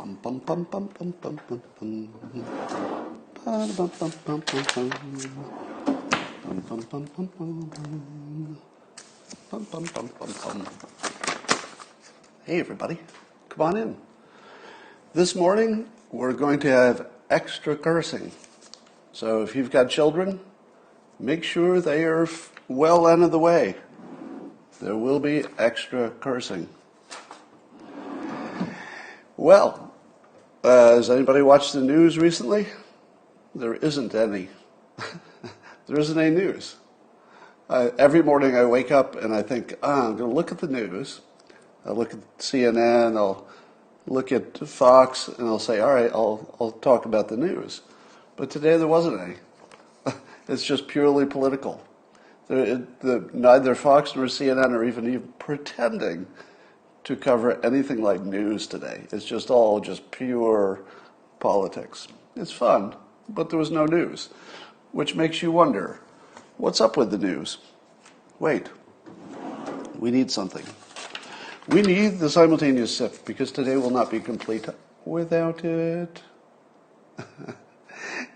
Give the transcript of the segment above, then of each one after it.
Bum, bum, bum, bum, bum, bum, bum, bum. Bum, bum, bum, bum, bum, bum. Bum, bum, bum, bum, bum, bum. Bum, bum, bum, bum, bum. Hey, everybody. Come on in. This morning, we're going to have extra cursing. So if you've got children, make sure they are well out of the way. There will be extra cursing. Well, has anybody watched the news recently? There isn't any. There isn't any news. Every morning I wake up and I think, I'm going to look at the news. I'll look at CNN, I'll look at Fox, and I'll say, all right, I'll talk about the news. But today there wasn't any. It's just purely political. Neither Fox nor CNN are even pretending to cover anything like news today. It's just all just pure politics. It's fun, but there was no news, which makes you wonder, what's up with the news? Wait, we need something. We need the simultaneous sip, because today will not be complete without it.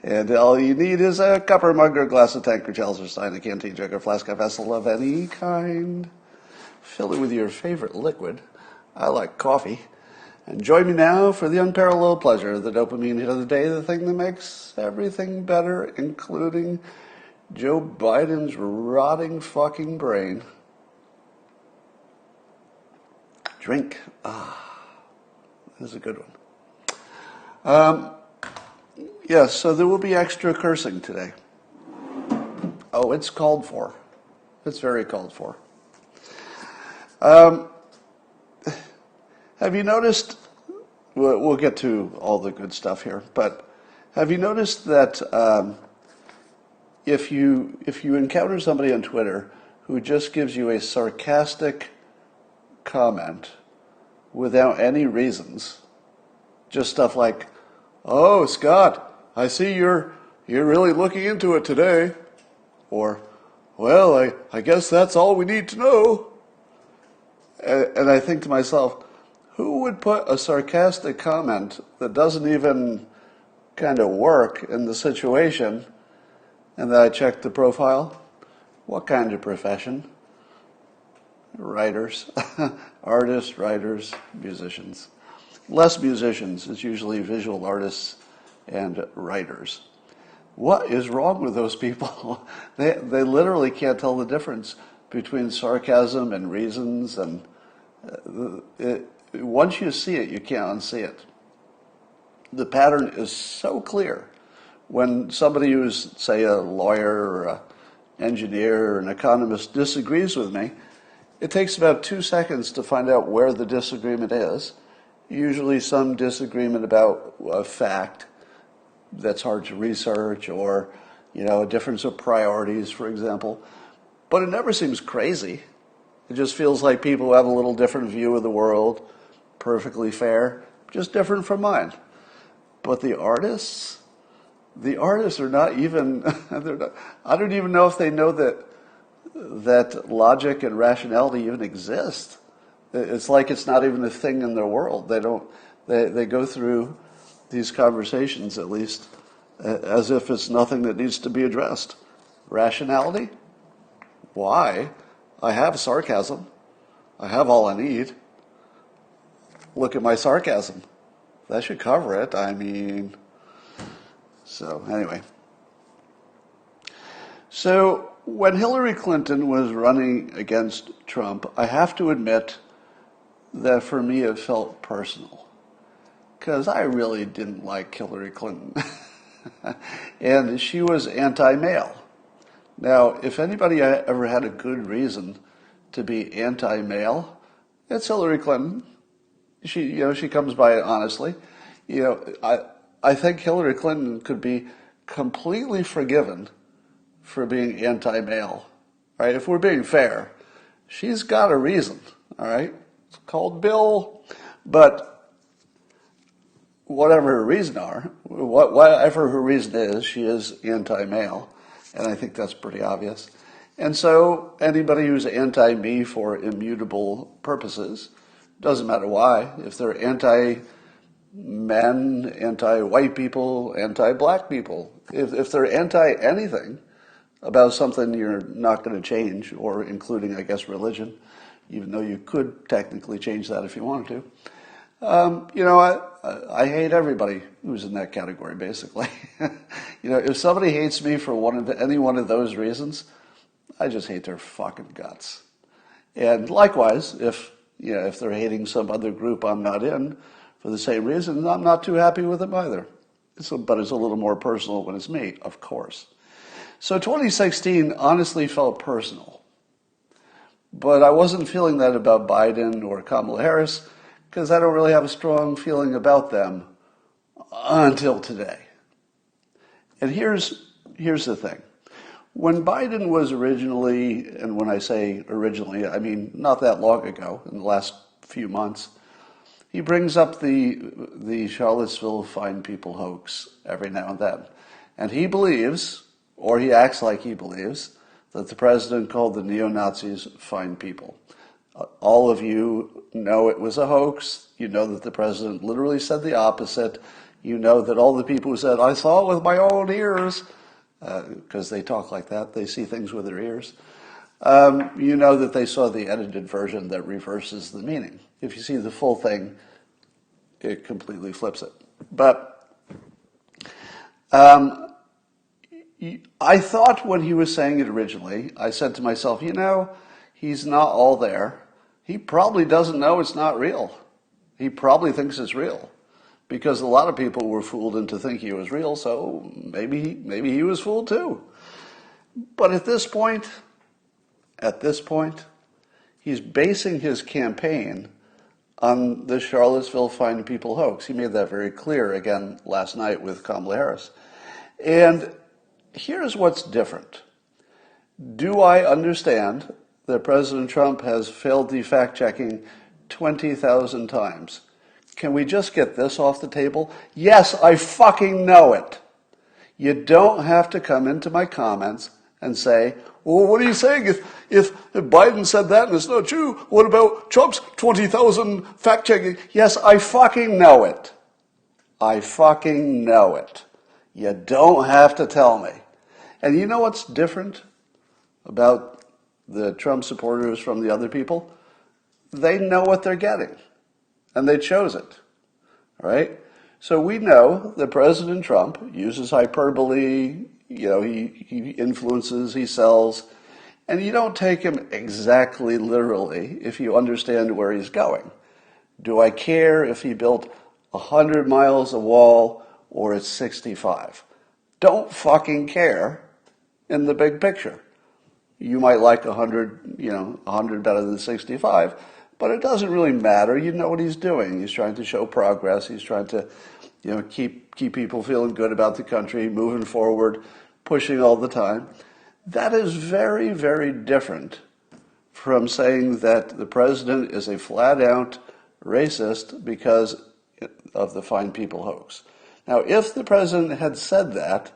And all you need is a cup or mug or glass, of tank or chalice or stein, a canteen, jug or flask, a vessel of any kind. Fill it with your favorite liquid. I like coffee. And join me now for the unparalleled pleasure of the dopamine hit of the day, the thing that makes everything better, including Joe Biden's rotting fucking brain. Drink. This is a good one. Yes, so there will be extra cursing today. Oh, it's called for. It's very called for. Have you noticed, we'll get to all the good stuff here, but have you noticed that if you encounter somebody on Twitter who just gives you a sarcastic comment without any reasons, just stuff like, oh, Scott, I see you're really looking into it today, or, well, I guess that's all we need to know. And I think to myself, who would put a sarcastic comment that doesn't even kind of work in the situation? And then I checked the profile. What kind of profession? Writers. Artists, writers, musicians. Less musicians. It's usually visual artists and writers. What is wrong with those people? They literally can't tell the difference between sarcasm and reasons, and once you see it, you can't unsee it. The pattern is so clear. When somebody who's, say, a lawyer or an engineer or an economist disagrees with me, it takes about 2 seconds to find out where the disagreement is. Usually some disagreement about a fact that's hard to research, or, a difference of priorities, for example. But it never seems crazy. It just feels like people who have a little different view of the world, perfectly fair, just different from mine. But the artists are not even, I don't even know if they know that logic and rationality even exist. It's like it's not even a thing in their world. They go through these conversations, at least, as if it's nothing that needs to be addressed. Rationality? Why? I have sarcasm. I have all I need. Look at my sarcasm. That should cover it. So anyway. So when Hillary Clinton was running against Trump, I have to admit that for me it felt personal, because I really didn't like Hillary Clinton. And she was anti-male. Now, if anybody ever had a good reason to be anti-male, it's Hillary Clinton. She comes by it honestly. I think Hillary Clinton could be completely forgiven for being anti-male. Right? If we're being fair, she's got a reason. All right, it's called Bill, but whatever her reason are, whatever her reason is, she is anti-male, and I think that's pretty obvious. And so anybody who's anti-me for immutable purposes, doesn't matter why, if they're men, anti-white people, anti-black people. If they're anti-anything about something you're not going to change, or including, I guess, religion, even though you could technically change that if you wanted to. I hate everybody who's in that category, basically. If somebody hates me for any one of those reasons, I just hate their fucking guts. And likewise, if they're hating some other group I'm not in for the same reason, I'm not too happy with them either. But it's a little more personal when it's me, of course. So 2016 honestly felt personal. But I wasn't feeling that about Biden or Kamala Harris, because I don't really have a strong feeling about them until today. And here's the thing. When Biden was originally, and when I say originally, I mean not that long ago, in the last few months, he brings up the Charlottesville Fine People hoax every now and then. And he believes, or he acts like he believes, that the president called the neo-Nazis fine people. All of you know it was a hoax. You know that the president literally said the opposite. You know that all the people who said, I saw it with my own ears, because they talk like that, they see things with their ears. You know that they saw the edited version that reverses the meaning. If you see the full thing, it completely flips it. But I thought when he was saying it originally, I said to myself, he's not all there. He probably doesn't know it's not real. He probably thinks it's real. Because a lot of people were fooled into thinking it was real, so maybe he was fooled too. But at this point, he's basing his campaign on the Charlottesville Fine People hoax. He made that very clear again last night with Kamala Harris. And here's what's different. Do I understand that President Trump has failed the fact-checking 20,000 times? Can we just get this off the table? Yes, I fucking know it. You don't have to come into my comments and say, well, what are you saying? If Biden said that and it's not true, what about Trump's 20,000 fact-checking? Yes, I fucking know it. I fucking know it. You don't have to tell me. And you know what's different about the Trump supporters from the other people? They know what they're getting. And they chose it, right? So we know that President Trump uses hyperbole, he influences, he sells, and you don't take him exactly literally if you understand where he's going. Do I care if he built 100 miles of wall or it's 65? Don't fucking care in the big picture. You might like 100, 100 better than 65, but it doesn't really matter. You know what he's doing. He's trying to show progress. He's trying to, keep people feeling good about the country, moving forward, pushing all the time. That is very, very different from saying that the president is a flat-out racist because of the Fine People hoax. Now, if the president had said that,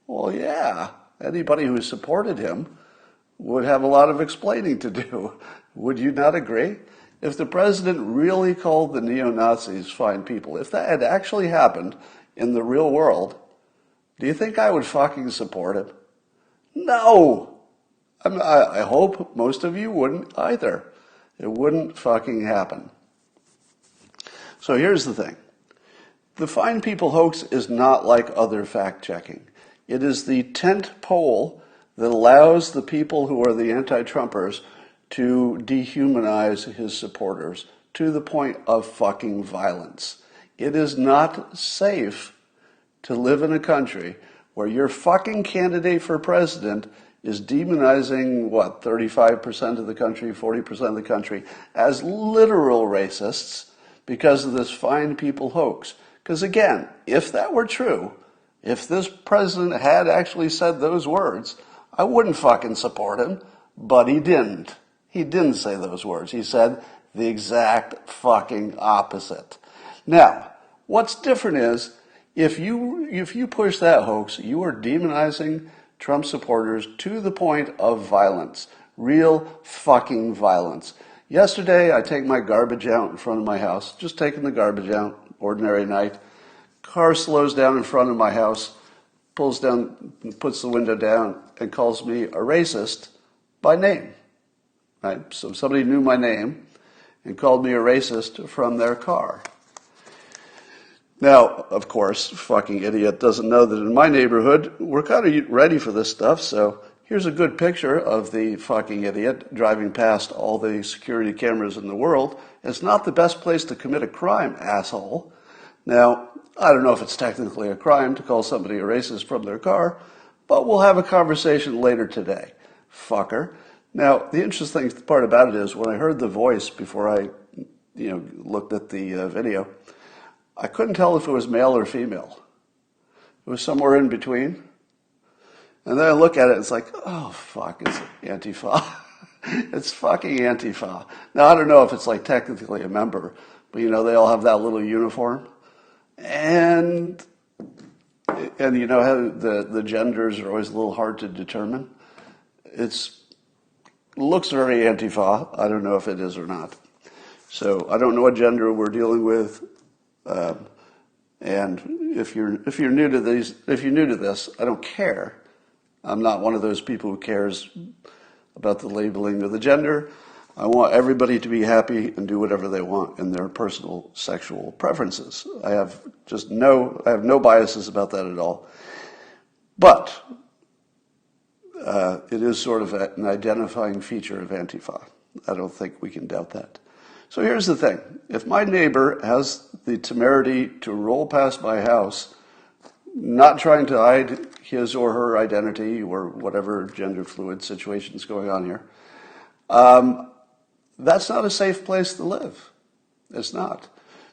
well, yeah, anybody who supported him would have a lot of explaining to do. Would you not agree? If the president really called the neo-Nazis fine people, if that had actually happened in the real world, do you think I would fucking support him? No! I hope most of you wouldn't either. It wouldn't fucking happen. So here's the thing. The Fine People hoax is not like other fact-checking. It is the tent pole that allows the people who are the anti-Trumpers to dehumanize his supporters to the point of fucking violence. It is not safe to live in a country where your fucking candidate for president is demonizing, 35% of the country, 40% of the country, as literal racists because of this Fine People hoax. Because again, if that were true, if this president had actually said those words, I wouldn't fucking support him, but he didn't. He didn't say those words. He said the exact fucking opposite. Now, what's different is if you push that hoax, you are demonizing Trump supporters to the point of violence, real fucking violence. Yesterday, I take my garbage out in front of my house, just taking the garbage out, ordinary night. Car slows down in front of my house, pulls down, puts the window down, and calls me a racist by name. Right? So somebody knew my name and called me a racist from their car. Now, of course, fucking idiot doesn't know that in my neighborhood, we're kind of ready for this stuff, so here's a good picture of the fucking idiot driving past all the security cameras in the world. It's not the best place to commit a crime, asshole. Now, I don't know if it's technically a crime to call somebody a racist from their car, but we'll have a conversation later today, fucker. Now, the interesting part about it is when I heard the voice before I, looked at the video, I couldn't tell if it was male or female. It was somewhere in between. And then I look at it, it's like, oh, fuck, it's Antifa. It's fucking Antifa. Now, I don't know if it's like technically a member, but they all have that little uniform. And you know how the genders are always a little hard to determine? It looks very Antifa. I don't know if it is or not. So I don't know what gender we're dealing with. And if you're new to this, I don't care. I'm not one of those people who cares about the labeling of the gender. I want everybody to be happy and do whatever they want in their personal sexual preferences. I have no biases about that at all. But it is sort of an identifying feature of Antifa. I don't think we can doubt that. So here's the thing. If my neighbor has the temerity to roll past my house, not trying to hide his or her identity or whatever gender fluid situation is going on here, that's not a safe place to live. It's not.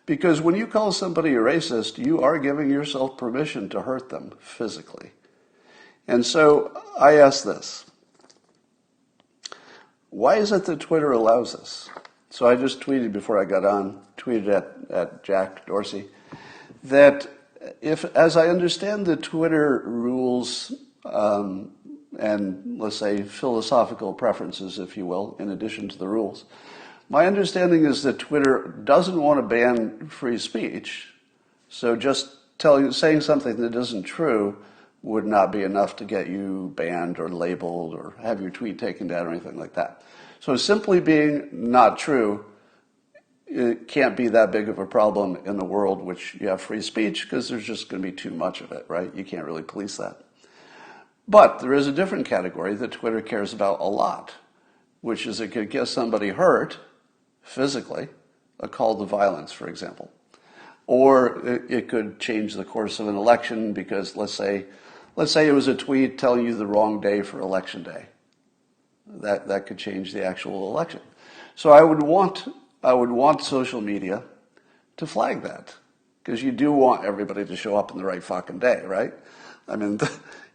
Because when you call somebody a racist, you are giving yourself permission to hurt them physically. And so I ask this. Why is it that Twitter allows this? So I just tweeted before I got on, tweeted at Jack Dorsey, that if, as I understand the Twitter rules and let's say philosophical preferences, if you will, in addition to the rules, my understanding is that Twitter doesn't want to ban free speech. So just saying something that isn't true would not be enough to get you banned or labeled or have your tweet taken down or anything like that. So simply being not true, it can't be that big of a problem in the world which you have free speech because there's just going to be too much of it, right? You can't really police that. But there is a different category that Twitter cares about a lot, which is it could get somebody hurt physically, a call to violence, for example. Or it could change the course of an election because let's say it was a tweet telling you the wrong day for election day. That could change the actual election. So I would want social media to flag that because you do want everybody to show up on the right fucking day, right? I mean,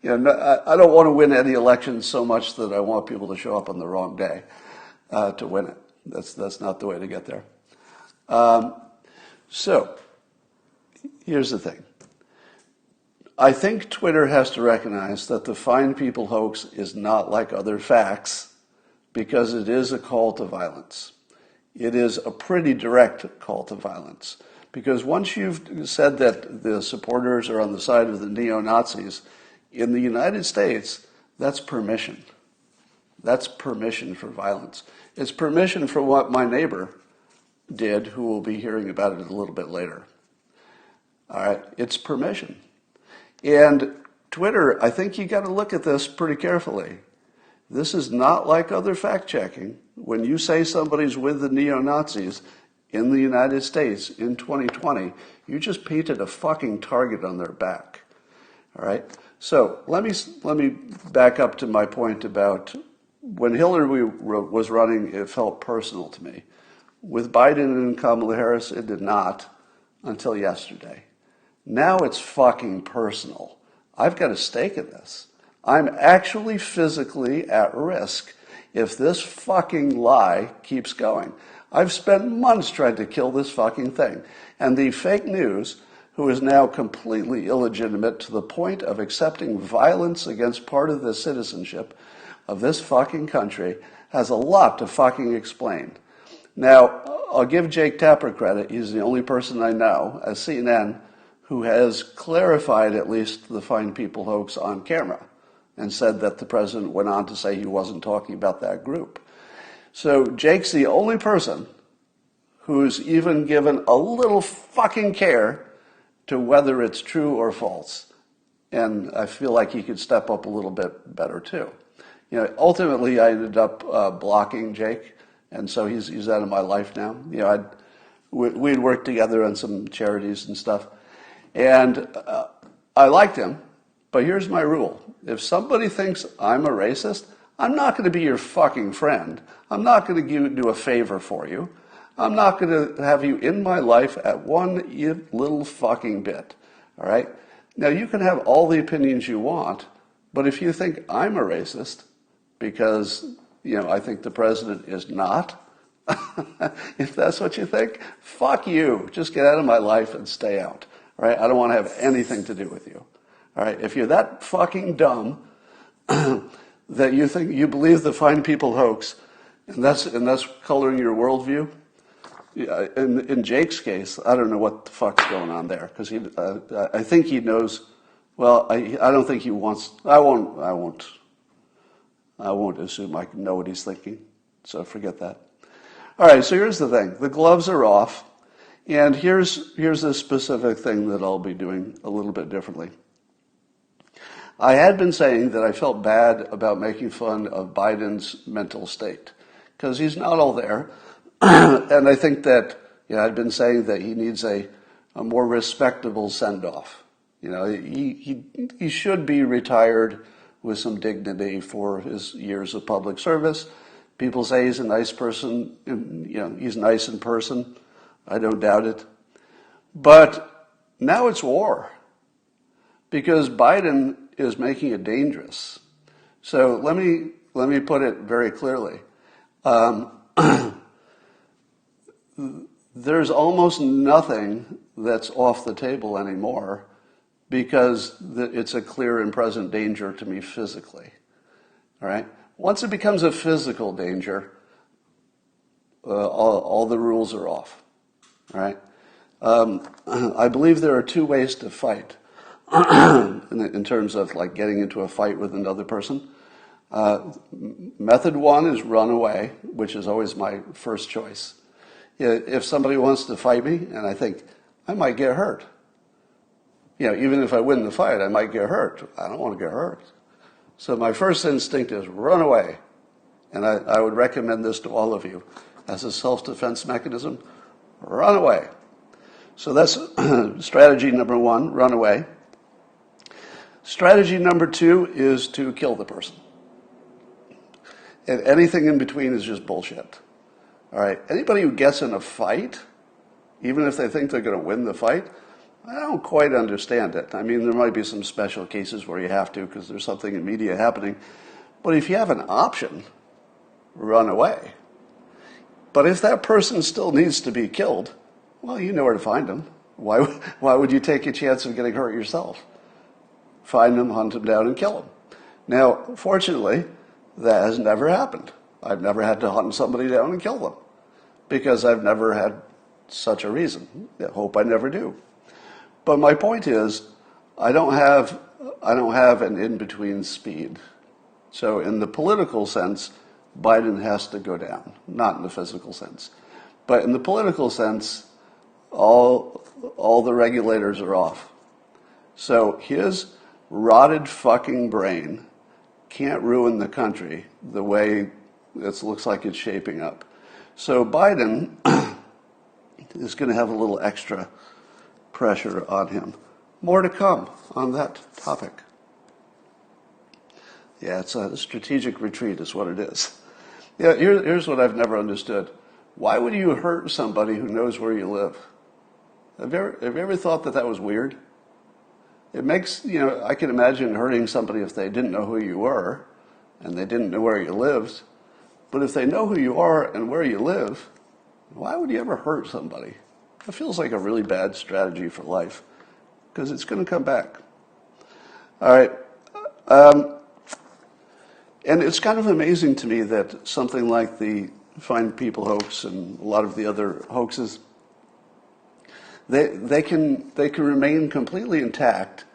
I don't want to win any election so much that I want people to show up on the wrong day to win it. That's not the way to get there. So here's the thing. I think Twitter has to recognize that the Fine People hoax is not like other facts because it is a call to violence. It is a pretty direct call to violence because once you've said that the supporters are on the side of the neo-Nazis, in the United States, that's permission. That's permission for violence. It's permission for what my neighbor did, who will be hearing about it a little bit later. All right, it's permission. And Twitter, I think you got to look at this pretty carefully. This is not like other fact-checking. When you say somebody's with the neo-Nazis in the United States in 2020, you just painted a fucking target on their back. All right? So let me back up to my point about when Hillary was running, it felt personal to me. With Biden and Kamala Harris, it did not until yesterday. Now it's fucking personal. I've got a stake in this. I'm actually physically at risk if this fucking lie keeps going. I've spent months trying to kill this fucking thing. And the fake news, who is now completely illegitimate to the point of accepting violence against part of the citizenship of this fucking country, has a lot to fucking explain. Now, I'll give Jake Tapper credit. He's the only person I know at CNN who has clarified at least the Fine People hoax on camera and said that the president went on to say he wasn't talking about that group. So Jake's the only person who's even given a little fucking care to whether it's true or false. And I feel like he could step up a little bit better too. You know, ultimately I ended up blocking Jake, and so he's out of my life now. You know, we'd worked together on some charities and stuff, and I liked him. But here's my rule: if somebody thinks I'm a racist, I'm not going to be your fucking friend. I'm not going to do a favor for you. I'm not going to have you in my life at one little fucking bit. All right? Now, you can have all the opinions you want, but if you think I'm a racist because, you know, I think the president is not, if that's what you think, fuck you. Just get out of my life and stay out. All right? I don't want to have anything to do with you. All right? If you're that fucking dumb that you think you believe the Fine People hoax, and that's coloring your worldview. Yeah, in Jake's case, I don't know what the fuck's going on there, because I think he knows. Well, I don't think he wants. I won't assume I can know what he's thinking. So forget that. All right. So here's the thing: the gloves are off, and here's a specific thing that I'll be doing a little bit differently. I had been saying that I felt bad about making fun of Biden's mental state, because he's not all there. And I think that, you know, I'd been saying that he needs a more respectable send-off. You know, he should be retired with some dignity for his years of public service. People say he's a nice person. You know, he's nice in person. I don't doubt it. But now it's war, because Biden is making it dangerous. So let me put it very clearly. There's almost nothing that's off the table anymore, because it's a clear and present danger to me physically. All right? Once it becomes a physical danger, all the rules are off. All right? I believe there are two ways to fight in terms of like getting into a fight with another person. Method one is run away, which is always my first choice. If somebody wants to fight me and I think I might get hurt, you know, even if I win the fight, I might get hurt. I don't want to get hurt. So my first instinct is run away. And I would recommend this to all of you as a self-defense mechanism. Run away. So that's strategy number one, run away. Strategy number two is to kill the person. And anything in between is just bullshit. All right. Anybody who gets in a fight, even if they think they're going to win the fight, I don't quite understand it. I mean, there might be some special cases where you have to because there's something in media happening. But if you have an option, run away. But if that person still needs to be killed, well, you know where to find them. Why would you take a chance of getting hurt yourself? Find them, hunt them down, and kill them. Now, fortunately, that has never happened. I've never had to hunt somebody down and kill them because I've never had such a reason. I hope I never do. But my point is, I don't have an in-between speed. So in the political sense, Biden has to go down, not in the physical sense. But in the political sense, all the regulators are off. So his rotted fucking brain can't ruin the country the way it looks like it's shaping up. So Biden is going to have a little extra pressure on him. More to come on that topic. Yeah, it's a strategic retreat is what it is. Yeah, here's what I've never understood. Why would you hurt somebody who knows where you live? Have you ever thought that was weird? It makes, you know, I can imagine hurting somebody if they didn't know who you were and they didn't know where you lived. But if they know who you are and where you live, why would you ever hurt somebody? It feels like a really bad strategy for life because it's going to come back. All right. And it's kind of amazing to me that something like the Fine People hoax and a lot of the other hoaxes, they can remain completely intact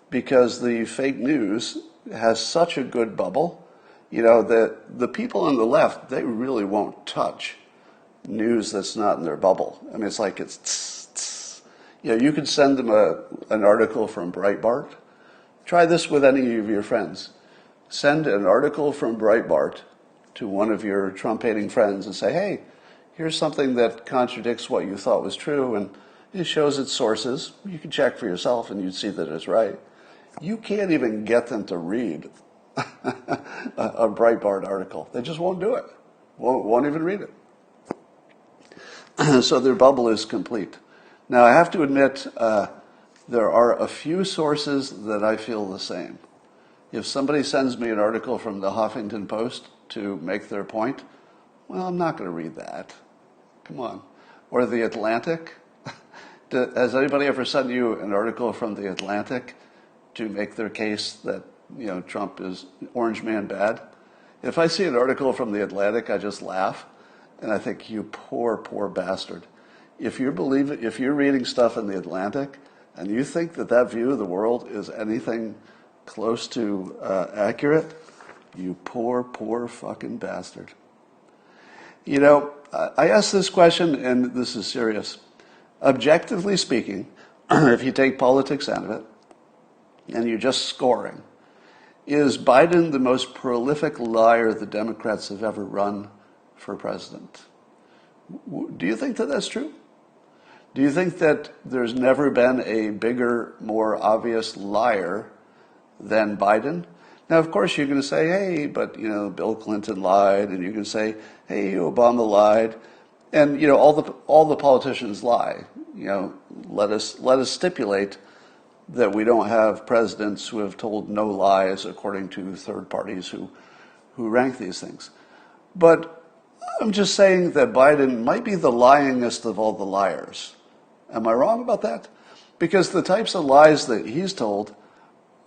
because the fake news has such a good bubble, that the people on the left, they really won't touch news that's not in their bubble. I mean, it's like it's tss, tss. You could send them an article from Breitbart. Try this with any of your friends. Send an article from Breitbart to one of your Trump-hating friends and say, hey, here's something that contradicts what you thought was true, and it shows its sources. You can check for yourself and you'd see that it's right. You can't even get them to read a Breitbart article. They just won't do it. Won't even read it. So their bubble is complete. Now, I have to admit, there are a few sources that I feel the same. If somebody sends me an article from the Huffington Post to make their point, well, I'm not going to read that. Come on. Or the Atlantic. Has anybody ever sent you an article from the Atlantic to make their case that, Trump is orange man bad? If I see an article from the Atlantic, I just laugh. And I think, you poor, poor bastard. If you're reading stuff in the Atlantic and you think that view of the world is anything close to accurate, you poor, poor fucking bastard. I asked this question, and this is serious. Objectively speaking, if you take politics out of it, and you're just scoring, is Biden the most prolific liar the Democrats have ever run for president? Do you think that that's true? Do you think that there's never been a bigger, more obvious liar than Biden? Now, of course, you're going to say, hey, but, Bill Clinton lied, and you can say, hey, Obama lied. And, all the politicians lie. Let us stipulate that we don't have presidents who have told no lies according to third parties who rank these things. But I'm just saying that Biden might be the lyingest of all the liars. Am I wrong about that? Because the types of lies that he's told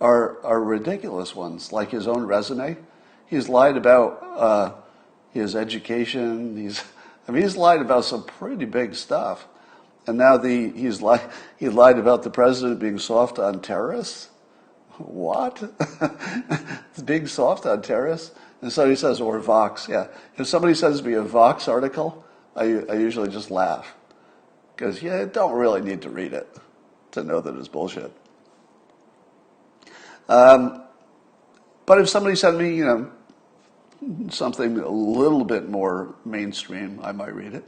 are ridiculous ones, like his own resume. He's lied about his education. He's lied about some pretty big stuff. And now he lied about the president being soft on terrorists. What? Being soft on terrorists? And so he says, or Vox, yeah. If somebody sends me a Vox article, I usually just laugh. Because, you don't really need to read it to know that it's bullshit. But if somebody sent me, something a little bit more mainstream, I might read it.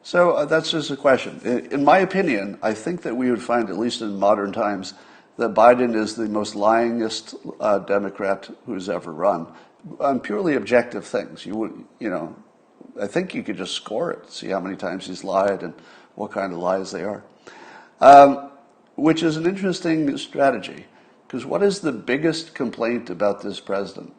So that's just a question. In my opinion, I think that we would find, at least in modern times, that Biden is the most lyingest Democrat who's ever run on purely objective things. I think you could just score it, see how many times he's lied and what kind of lies they are. Which is an interesting strategy, because what is the biggest complaint about this president?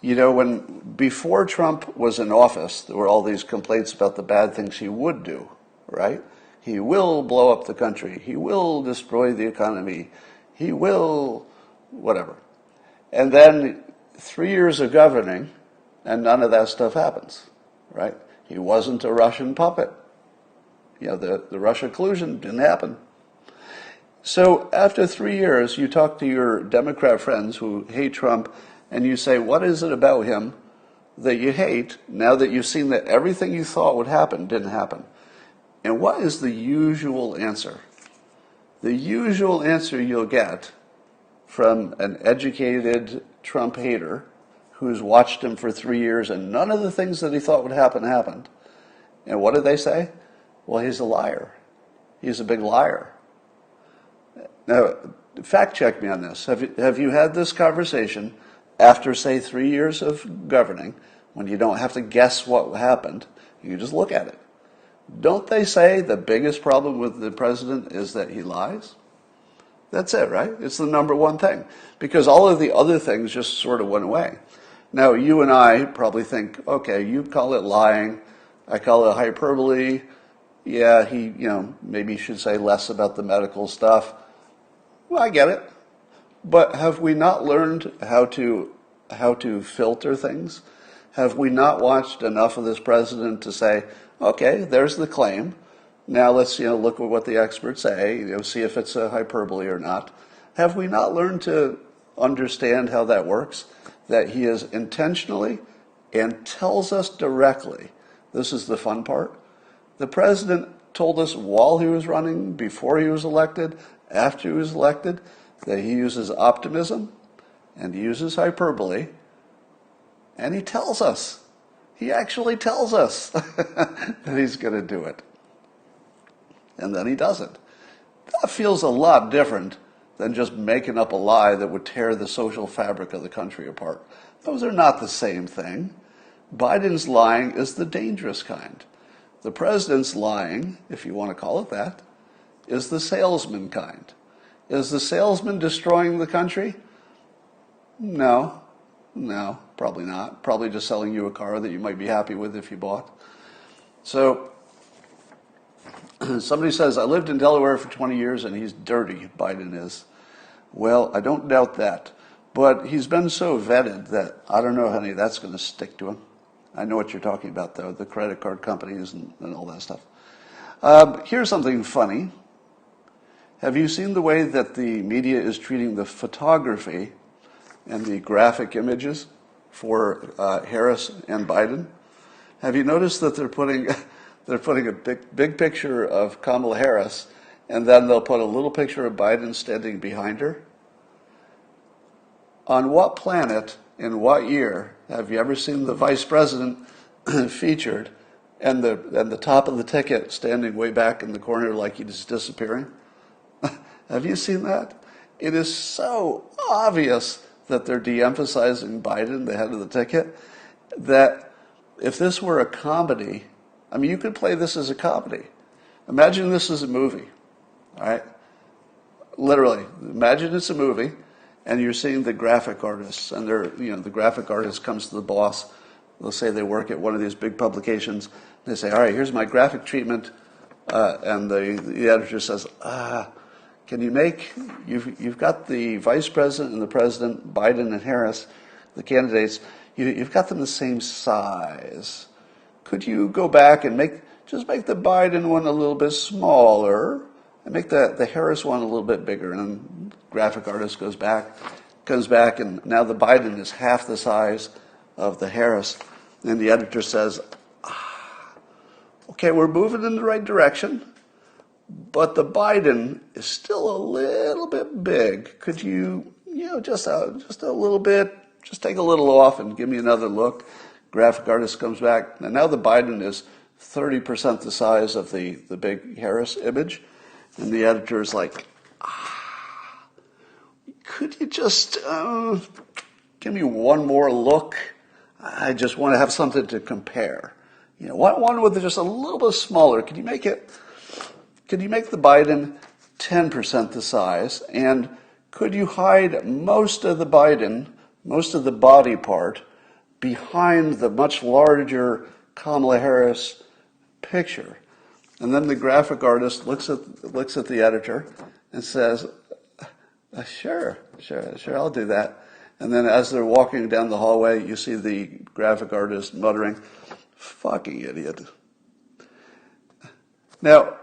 Before Trump was in office, there were all these complaints about the bad things he would do, right? He will blow up the country. He will destroy the economy. He will whatever. And then 3 years of governing, and none of that stuff happens, right? He wasn't a Russian puppet. The Russia collusion didn't happen. So after 3 years, you talk to your Democrat friends who hate Trump, and you say, what is it about him that you hate now that you've seen that everything you thought would happen didn't happen? And what is the usual answer? The usual answer you'll get from an educated Trump hater who's watched him for 3 years and none of the things that he thought would happen happened. And what do they say? Well, he's a liar. He's a big liar. Now, fact check me on this. Have you had this conversation after, say, 3 years of governing, when you don't have to guess what happened? You can just look at it. Don't they say the biggest problem with the president is that he lies? That's it, right? It's the number one thing. Because all of the other things just sort of went away. Now, you and I probably think, okay, you call it lying, I call it hyperbole. Yeah, he, maybe should say less about the medical stuff. Well, I get it. But have we not learned how to how to filter things? Have we not watched enough of this president to say, okay, there's the claim. Now let's look at what the experts say, see if it's a hyperbole or not. Have we not learned to understand how that works? That he is intentionally and tells us directly. This is the fun part. The president told us while he was running, before he was elected, after he was elected, that he uses optimism and he uses hyperbole, and he tells us. He actually tells us that he's going to do it. And then he doesn't. That feels a lot different than just making up a lie that would tear the social fabric of the country apart. Those are not the same thing. Biden's lying is the dangerous kind. The president's lying, if you want to call it that, is the salesman kind. Is the salesman destroying the country? No, probably not. Probably just selling you a car that you might be happy with if you bought. So somebody says, I lived in Delaware for 20 years and he's dirty, Biden is. Well, I don't doubt that. But he's been so vetted that I don't know how any of that's going to stick to him. I know what you're talking about, though, the credit card companies and all that stuff. Here's something funny. Have you seen the way that the media is treating the photography and the graphic images for Harris and Biden? Have you noticed that they're putting a big picture of Kamala Harris, and then they'll put a little picture of Biden standing behind her? On what planet, in what year, have you ever seen the vice president featured and the top of the ticket standing way back in the corner like he's disappearing? Have you seen that? It is so obvious that they're de-emphasizing Biden, the head of the ticket, that if this were a comedy, I mean, you could play this as a comedy. Imagine this is a movie, all right? Literally, imagine it's a movie, and you're seeing the graphic artists, and the graphic artist comes to the boss. Let's say they work at one of these big publications. They say, all right, here's my graphic treatment, and the editor says, can you make, you've got the vice president and the president, Biden and Harris, the candidates, you've got them the same size. Could you go back and just make the Biden one a little bit smaller and make the Harris one a little bit bigger? And the graphic artist comes back, and now the Biden is half the size of the Harris. And the editor says, okay, we're moving in the right direction, but the Biden is still a little bit big. Could you, just a little bit, just take a little off and give me another look? Graphic artist comes back, and now the Biden is 30% the size of the big Harris image. And the editor is like, could you just give me one more look? I just want to have something to compare. One with just a little bit smaller. Could you make the Biden 10% the size? And could you hide most of the Biden, most of the body part, behind the much larger Kamala Harris picture? And then the graphic artist looks at the editor and says, sure, I'll do that. And then as they're walking down the hallway, you see the graphic artist muttering, fucking idiot. Now,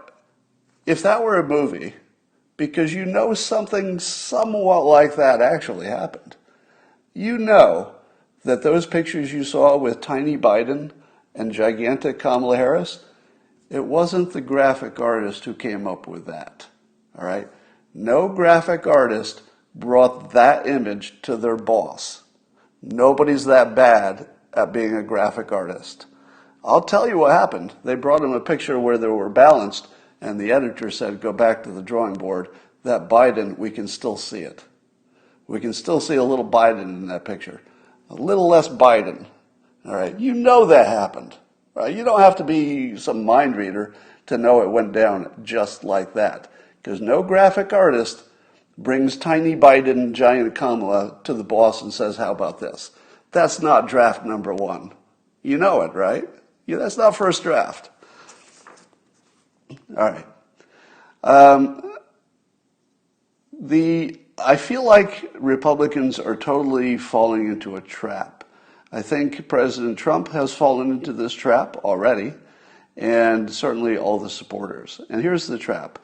if that were a movie, because something somewhat like that actually happened, that those pictures you saw with tiny Biden and gigantic Kamala Harris, it wasn't the graphic artist who came up with that, all right? No graphic artist brought that image to their boss. Nobody's that bad at being a graphic artist. I'll tell you what happened. They brought him a picture where they were balanced, and the editor said, go back to the drawing board. That Biden, we can still see it. We can still see a little Biden in that picture. A little less Biden. All right, that happened. Right? You don't have to be some mind reader to know it went down just like that. Because no graphic artist brings tiny Biden, giant Kamala to the boss and says, how about this? That's not draft number one. You know it, right? That's not first draft. All right. The I feel like Republicans are totally falling into a trap. I think President Trump has fallen into this trap already, and certainly all the supporters. And here's the trap.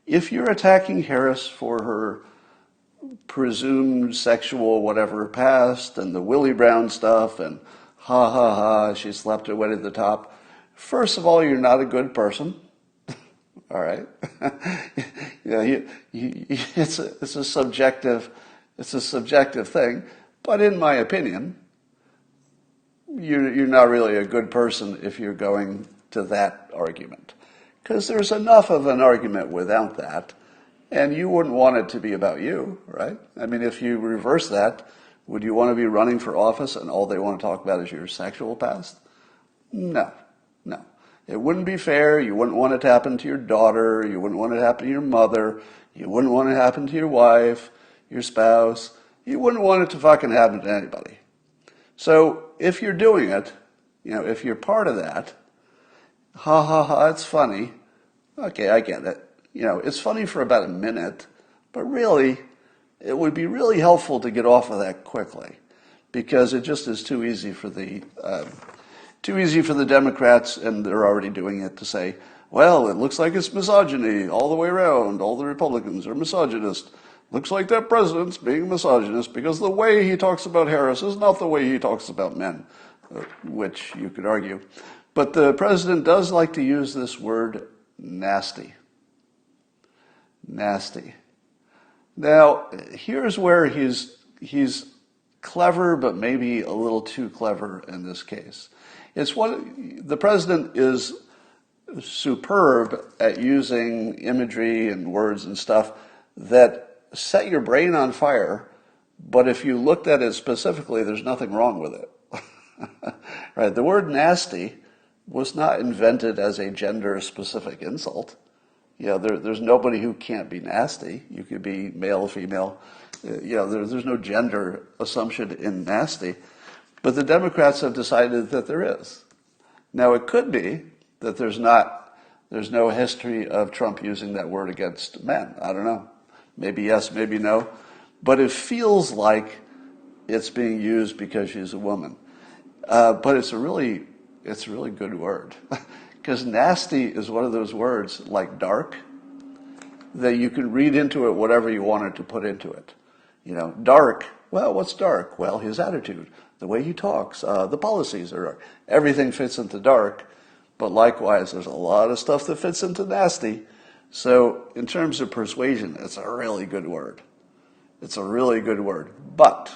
If you're attacking Harris for her presumed sexual whatever past and the Willie Brown stuff and ha ha ha, she slept her way to the top, first of all, you're not a good person. All right, it's a subjective thing, but in my opinion, you're not really a good person if you're going to that argument, because there's enough of an argument without that, and you wouldn't want it to be about you, right? I mean, if you reverse that, would you want to be running for office and all they want to talk about is your sexual past? No. It wouldn't be fair. You wouldn't want it to happen to your daughter. You wouldn't want it to happen to your mother. You wouldn't want it to happen to your wife, your spouse. You wouldn't want it to fucking happen to anybody. So if you're doing it, if you're part of that, ha ha ha, it's funny. Okay, I get it. It's funny for about a minute, but really, it would be really helpful to get off of that quickly, because it just is too easy for the Democrats, and they're already doing it, to say, well, it looks like it's misogyny all the way around. All the Republicans are misogynist. Looks like that president's being misogynist because the way he talks about Harris is not the way he talks about men, which you could argue. But the president does like to use this word nasty. Nasty. Now, here's where he's clever, but maybe a little too clever in this case. The president is superb at using imagery and words and stuff that set your brain on fire, but if you looked at it specifically, there's nothing wrong with it. Right? The word nasty was not invented as a gender-specific insult. There's nobody who can't be nasty. You could be male, female. There's no gender assumption in nasty. But the Democrats have decided that there is. Now, it could be that there's no history of Trump using that word against men. I don't know. Maybe yes, maybe no. But it feels like it's being used because she's a woman. But it's a really good word. Because nasty is one of those words, like dark, that you can read into it whatever you wanted to put into it. Dark, well, what's dark? Well, his attitude, the way he talks, the policies are dark. Everything fits into dark, but likewise, there's a lot of stuff that fits into nasty. So in terms of persuasion, it's a really good word. It's a really good word. But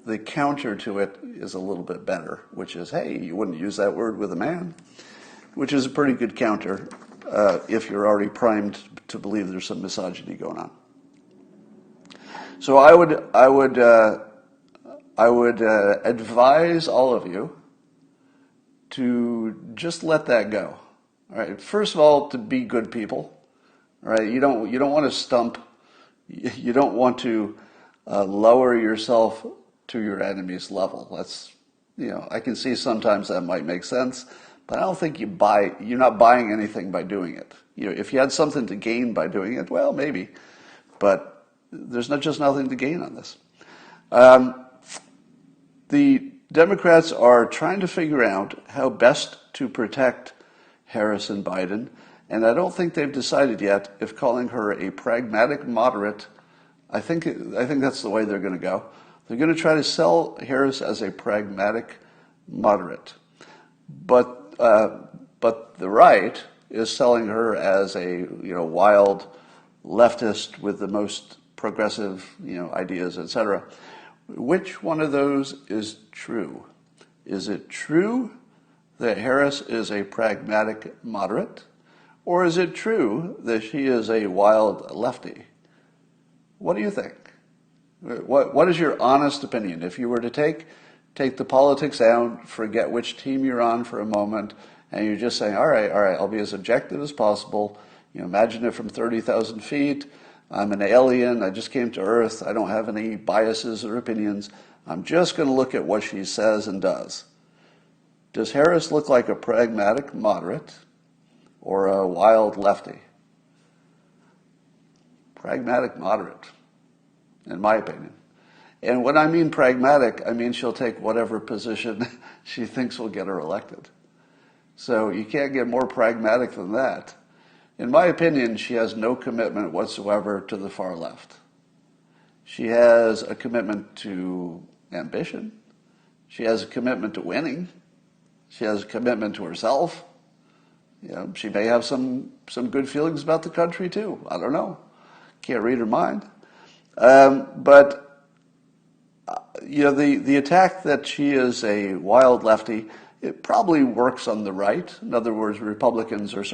the counter to it is a little bit better, which is, hey, you wouldn't use that word with a man, which is a pretty good counter if you're already primed to believe there's some misogyny going on. So I would advise all of you to just let that go. All right. First of all, to be good people. All right. You don't want to stump. You don't want to lower yourself to your enemy's level. That's I can see sometimes that might make sense, but I don't think you're not buying anything by doing it. If you had something to gain by doing it, well, maybe, but there's just nothing to gain on this. The Democrats are trying to figure out how best to protect Harris and Biden, and I don't think they've decided yet if calling her a pragmatic moderate. I think that's the way they're going to go. They're going to try to sell Harris as a pragmatic moderate, but the right is selling her as a wild leftist with the most progressive ideas, etc. Which one of those is true? Is it true that Harris is a pragmatic moderate, or is it true that she is a wild lefty? What do you think? What is your honest opinion? If you were to take the politics out, forget which team you're on for a moment, and you're just saying, all right, I'll be as objective as possible. Imagine it from 30,000 feet. I'm an alien. I just came to Earth. I don't have any biases or opinions. I'm just going to look at what she says and does. Does Harris look like a pragmatic moderate or a wild lefty? Pragmatic moderate. in my opinion. And when I mean pragmatic, I mean she'll take whatever position she thinks will get her elected. So you can't get more pragmatic than that. In my opinion, she has no commitment whatsoever to the far left. She has a commitment to ambition. She has a commitment to winning. She has a commitment to herself. She may have some good feelings about the country too. I don't know. Can't read her mind. But the attack that she is a wild lefty, it probably works on the right. In other words, Republicans are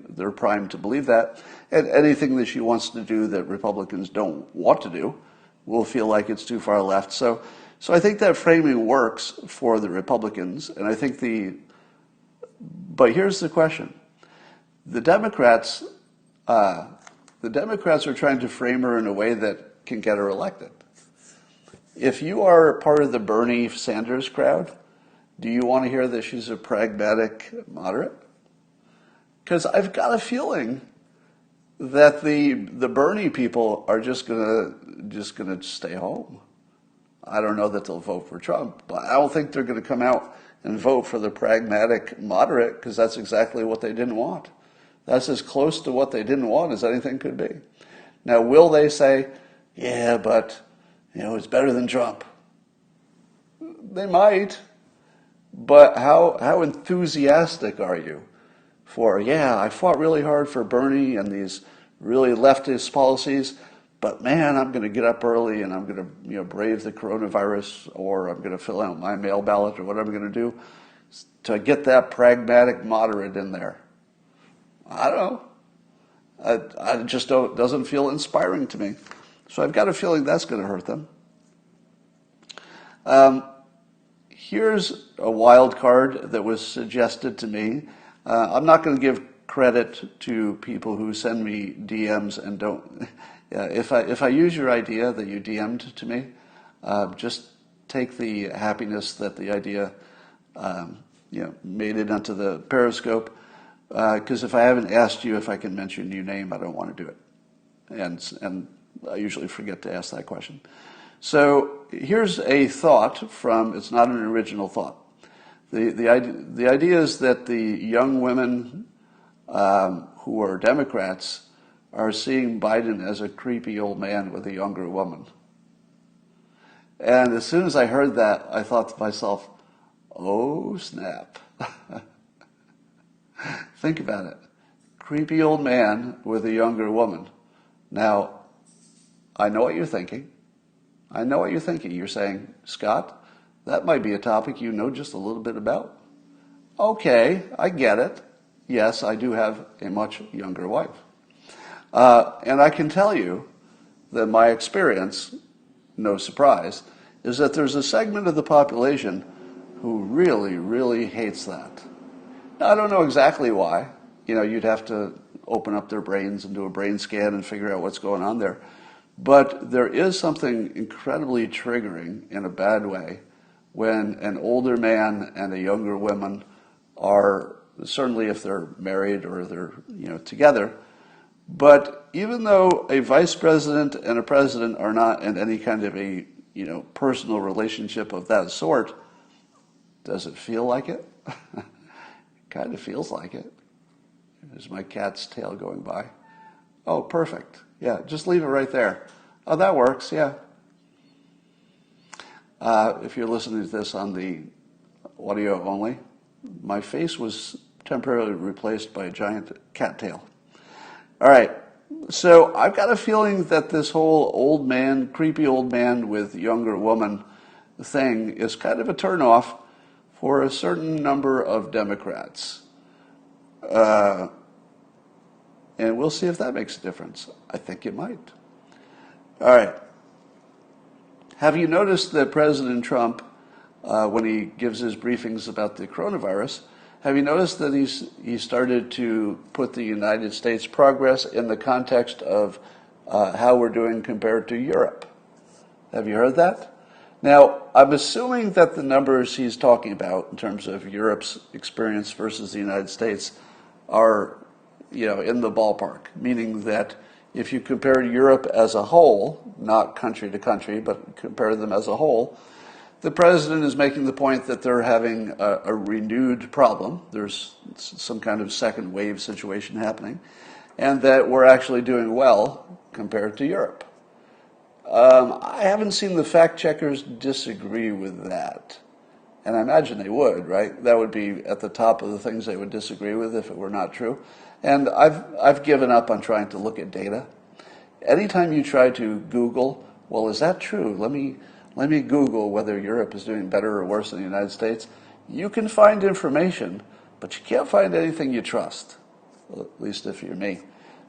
they're primed to believe that. And anything that she wants to do that Republicans don't want to do will feel like it's too far left. So I think that framing works for the Republicans. And I think but here's the question. The Democrats are trying to frame her in a way that can get her elected. If you are part of the Bernie Sanders crowd, do you want to hear that she's a pragmatic moderate? Because I've got a feeling that the Bernie people are just gonna stay home. I don't know that they'll vote for Trump, but I don't think they're going to come out and vote for the pragmatic moderate, because that's exactly what they didn't want. That's as close to what they didn't want as anything could be. Now, will they say, yeah, but it's better than Trump? They might, but how enthusiastic are you for, I fought really hard for Bernie and these really leftist policies, but man, I'm going to get up early and I'm going to brave the coronavirus, or I'm going to fill out my mail ballot, or whatever I'm going to do to get that pragmatic moderate in there. I don't know. I just doesn't feel inspiring to me. So I've got a feeling that's going to hurt them. Here's a wild card that was suggested to me. I'm not going to give credit to people who send me DMs and don't. If I use your idea that you DM'd to me, just take the happiness that the idea made it onto the Periscope. Because if I haven't asked you if I can mention your name, I don't want to do it. And I usually forget to ask that question. So here's a thought from, it's not an original thought. The idea is that the young women who are Democrats are seeing Biden as a creepy old man with a younger woman. And as soon as I heard that, I thought to myself, oh, snap. Think about it. Creepy old man with a younger woman. Now, I know what you're thinking. You're saying, Scott, that might be a topic you know just a little bit about. Okay, I get it. Yes, I do have a much younger wife. And I can tell you that my experience, no surprise, is that there's a segment of the population who really, really hates that. Now, I don't know exactly why. You'd have to open up their brains and do a brain scan and figure out what's going on there. But there is something incredibly triggering in a bad way when an older man and a younger woman are, certainly if they're married or they're together. But even though a vice president and a president are not in any kind of a personal relationship of that sort, does it feel like it? Kind of feels like it. There's my cat's tail going by. Oh, perfect. Yeah, just leave it right there. Oh, that works, yeah. If you're listening to this on the audio only, my face was temporarily replaced by a giant cat tail. All right, so I've got a feeling that this whole old man, creepy old man with younger woman thing is kind of a turnoff for a certain number of Democrats. And we'll see if that makes a difference. I think it might. All right. Have you noticed that President Trump, when he gives his briefings about the coronavirus, have you noticed that he started to put the United States progress in the context of how we're doing compared to Europe? Have you heard that? Now, I'm assuming that the numbers he's talking about in terms of Europe's experience versus the United States are, in the ballpark, meaning that if you compare Europe as a whole, not country to country, but compare them as a whole, the president is making the point that they're having a renewed problem. There's some kind of second wave situation happening, and that we're actually doing well compared to Europe. I haven't seen the fact checkers disagree with that. And I imagine they would, right? That would be at the top of the things they would disagree with if it were not true. And I've given up on trying to look at data. Anytime you try to Google, well, is that true? Let me Google whether Europe is doing better or worse than the United States. You can find information, but you can't find anything you trust, at least if you're me.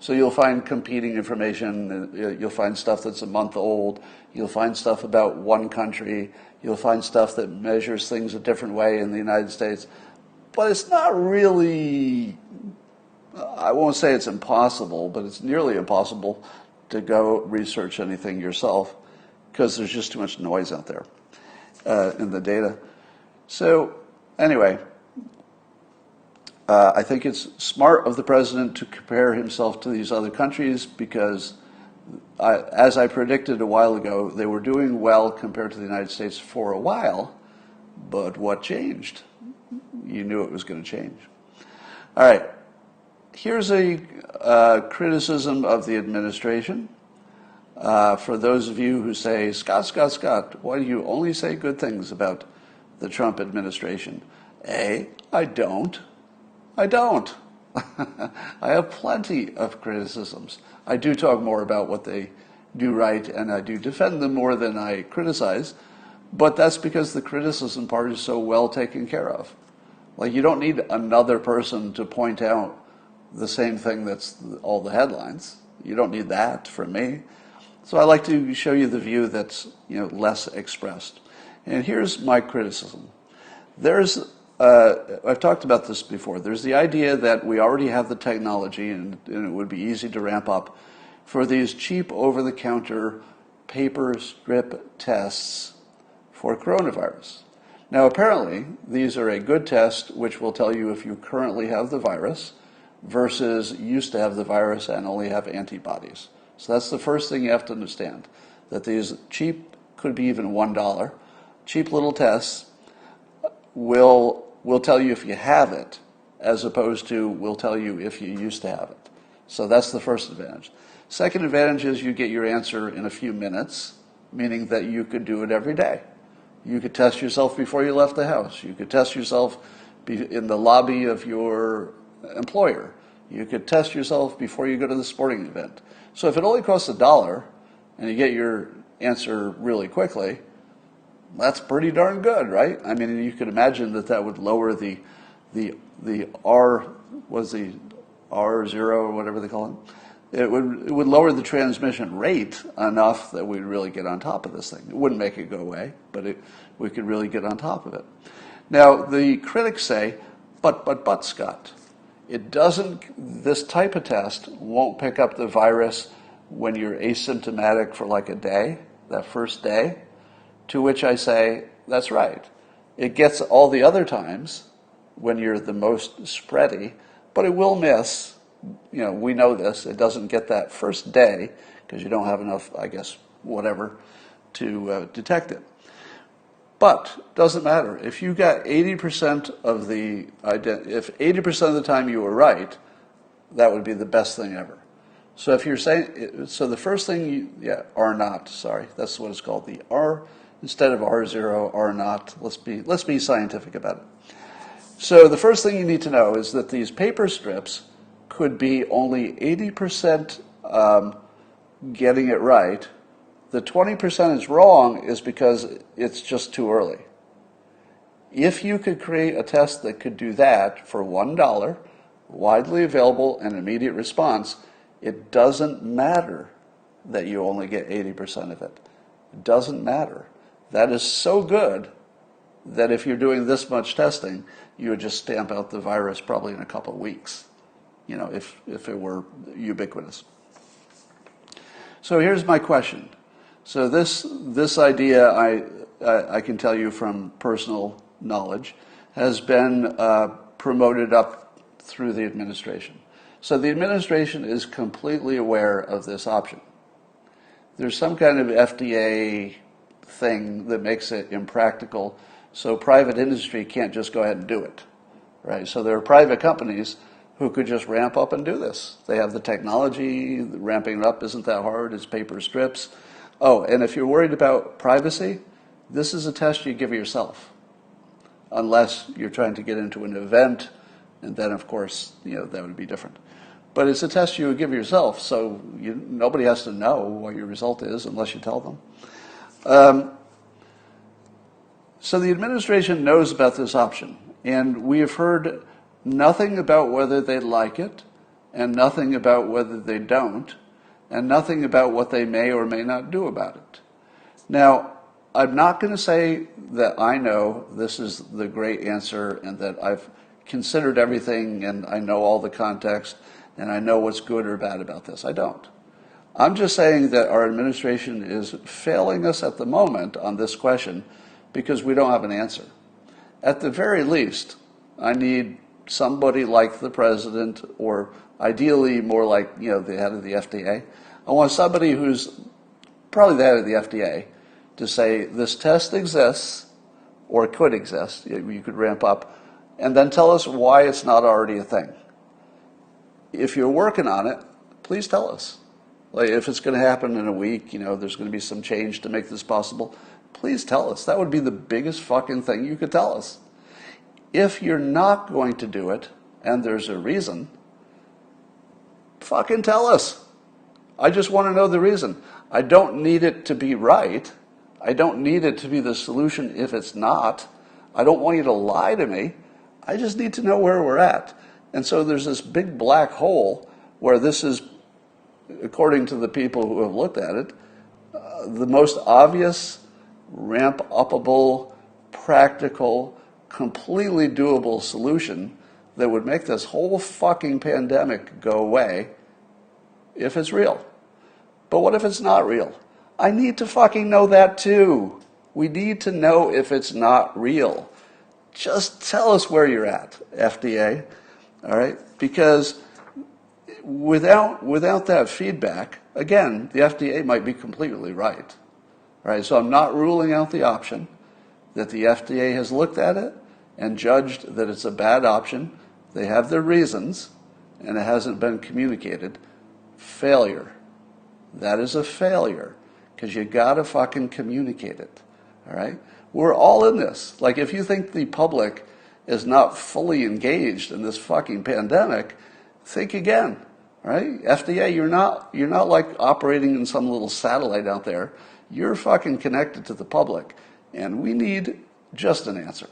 So you'll find competing information, you'll find stuff that's a month old, you'll find stuff about one country, you'll find stuff that measures things a different way in the United States. But it's not really, I won't say it's impossible, but it's nearly impossible to go research anything yourself because there's just too much noise out there in the data. So anyway, I think it's smart of the president to compare himself to these other countries because, as I predicted a while ago, they were doing well compared to the United States for a while, but what changed? You knew it was going to change. All right, here's a criticism of the administration. For those of you who say, Scott, why do you only say good things about the Trump administration? I don't. I have plenty of criticisms. I do talk more about what they do right, and I do defend them more than I criticize, but that's because the criticism part is so well taken care of. Like, you don't need another person to point out the same thing that's all the headlines. You don't need that from me. So I like to show you the view that's less expressed. And here's my criticism. I've talked about this before. There's the idea that we already have the technology and it would be easy to ramp up for these cheap over-the-counter paper strip tests for coronavirus. Now, apparently, these are a good test which will tell you if you currently have the virus versus used to have the virus and only have antibodies. So that's the first thing you have to understand, that these cheap, could be even $1, cheap little tests will tell you if you have it, as opposed to will tell you if you used to have it. So that's the first advantage. Second advantage is you get your answer in a few minutes, meaning that you could do it every day. You could test yourself before you left the house. You could test yourself in the lobby of your employer. You could test yourself before you go to the sporting event. So if it only costs $1 and you get your answer really quickly, that's pretty darn good, right? I mean, you could imagine that would lower the R0 or whatever they call it. It would lower the transmission rate enough that we'd really get on top of this thing. It wouldn't make it go away, but we could really get on top of it. Now, the critics say, but Scott, this type of test won't pick up the virus when you're asymptomatic for like a day, that first day. To which I say, that's right. It gets all the other times when you're the most spready, but it will miss. We know this. It doesn't get that first day because you don't have enough, I guess, whatever, to detect it. But doesn't matter. If you got 80% if 80% of the time you were right, that would be the best thing ever. So if you're saying, so the first thing R naught, sorry, that's what it's called, the R. Instead of R0, R naught, let's be scientific about it. So the first thing you need to know is that these paper strips could be only 80% getting it right. The 20% is wrong is because it's just too early. If you could create a test that could do that for $1, widely available and immediate response, it doesn't matter that you only get 80% of it. It doesn't matter. That is so good that if you're doing this much testing, you would just stamp out the virus probably in a couple of weeks, if it were ubiquitous. So here's my question. So this idea, I can tell you from personal knowledge, has been promoted up through the administration. So the administration is completely aware of this option. There's some kind of FDA thing that makes it impractical, so private industry can't just go ahead and do it, right? So there are private companies who could just ramp up and do this. They have the technology, ramping it up isn't that hard, it's paper strips. Oh, and if you're worried about privacy, this is a test you give yourself, unless you're trying to get into an event, and then of course, that would be different. But it's a test you would give yourself, so nobody has to know what your result is unless you tell them. So the administration knows about this option, and we have heard nothing about whether they like it, and nothing about whether they don't, and nothing about what they may or may not do about it. Now, I'm not going to say that I know this is the great answer and that I've considered everything and I know all the context and I know what's good or bad about this. I don't. I'm just saying that our administration is failing us at the moment on this question because we don't have an answer. At the very least, I need somebody like the president, or ideally more like the head of the FDA. I want somebody who's probably the head of the FDA to say this test exists or could exist. You could ramp up, and then tell us why it's not already a thing. If you're working on it, please tell us. Like if it's going to happen in a week, there's going to be some change to make this possible, please tell us. That would be the biggest fucking thing you could tell us. If you're not going to do it, and there's a reason, fucking tell us. I just want to know the reason. I don't need it to be right. I don't need it to be the solution if it's not. I don't want you to lie to me. I just need to know where we're at. And so there's this big black hole where this is, according to the people who have looked at it, the most obvious, ramp-upable, practical, completely doable solution that would make this whole fucking pandemic go away if it's real. But what if it's not real? I need to fucking know that too. We need to know if it's not real. Just tell us where you're at, FDA. All right? Because without that feedback, again, the FDA might be completely right. All right? So I'm not ruling out the option that the FDA has looked at it and judged that it's a bad option. They have their reasons, and it hasn't been communicated. Failure. That is a failure, because you gotta fucking communicate it. All right? We're all in this. Like, if you think the public is not fully engaged in this fucking pandemic, think again. All right? FDA, you're not like operating in some little satellite out there. You're fucking connected to the public, and we need just an answer.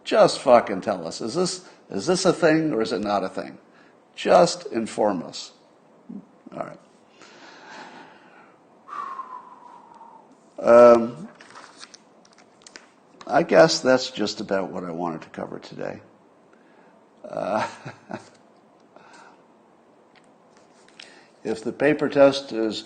Just fucking tell us. Is this a thing or is it not a thing? Just inform us. All right. I guess that's just about what I wanted to cover today. If the paper test is...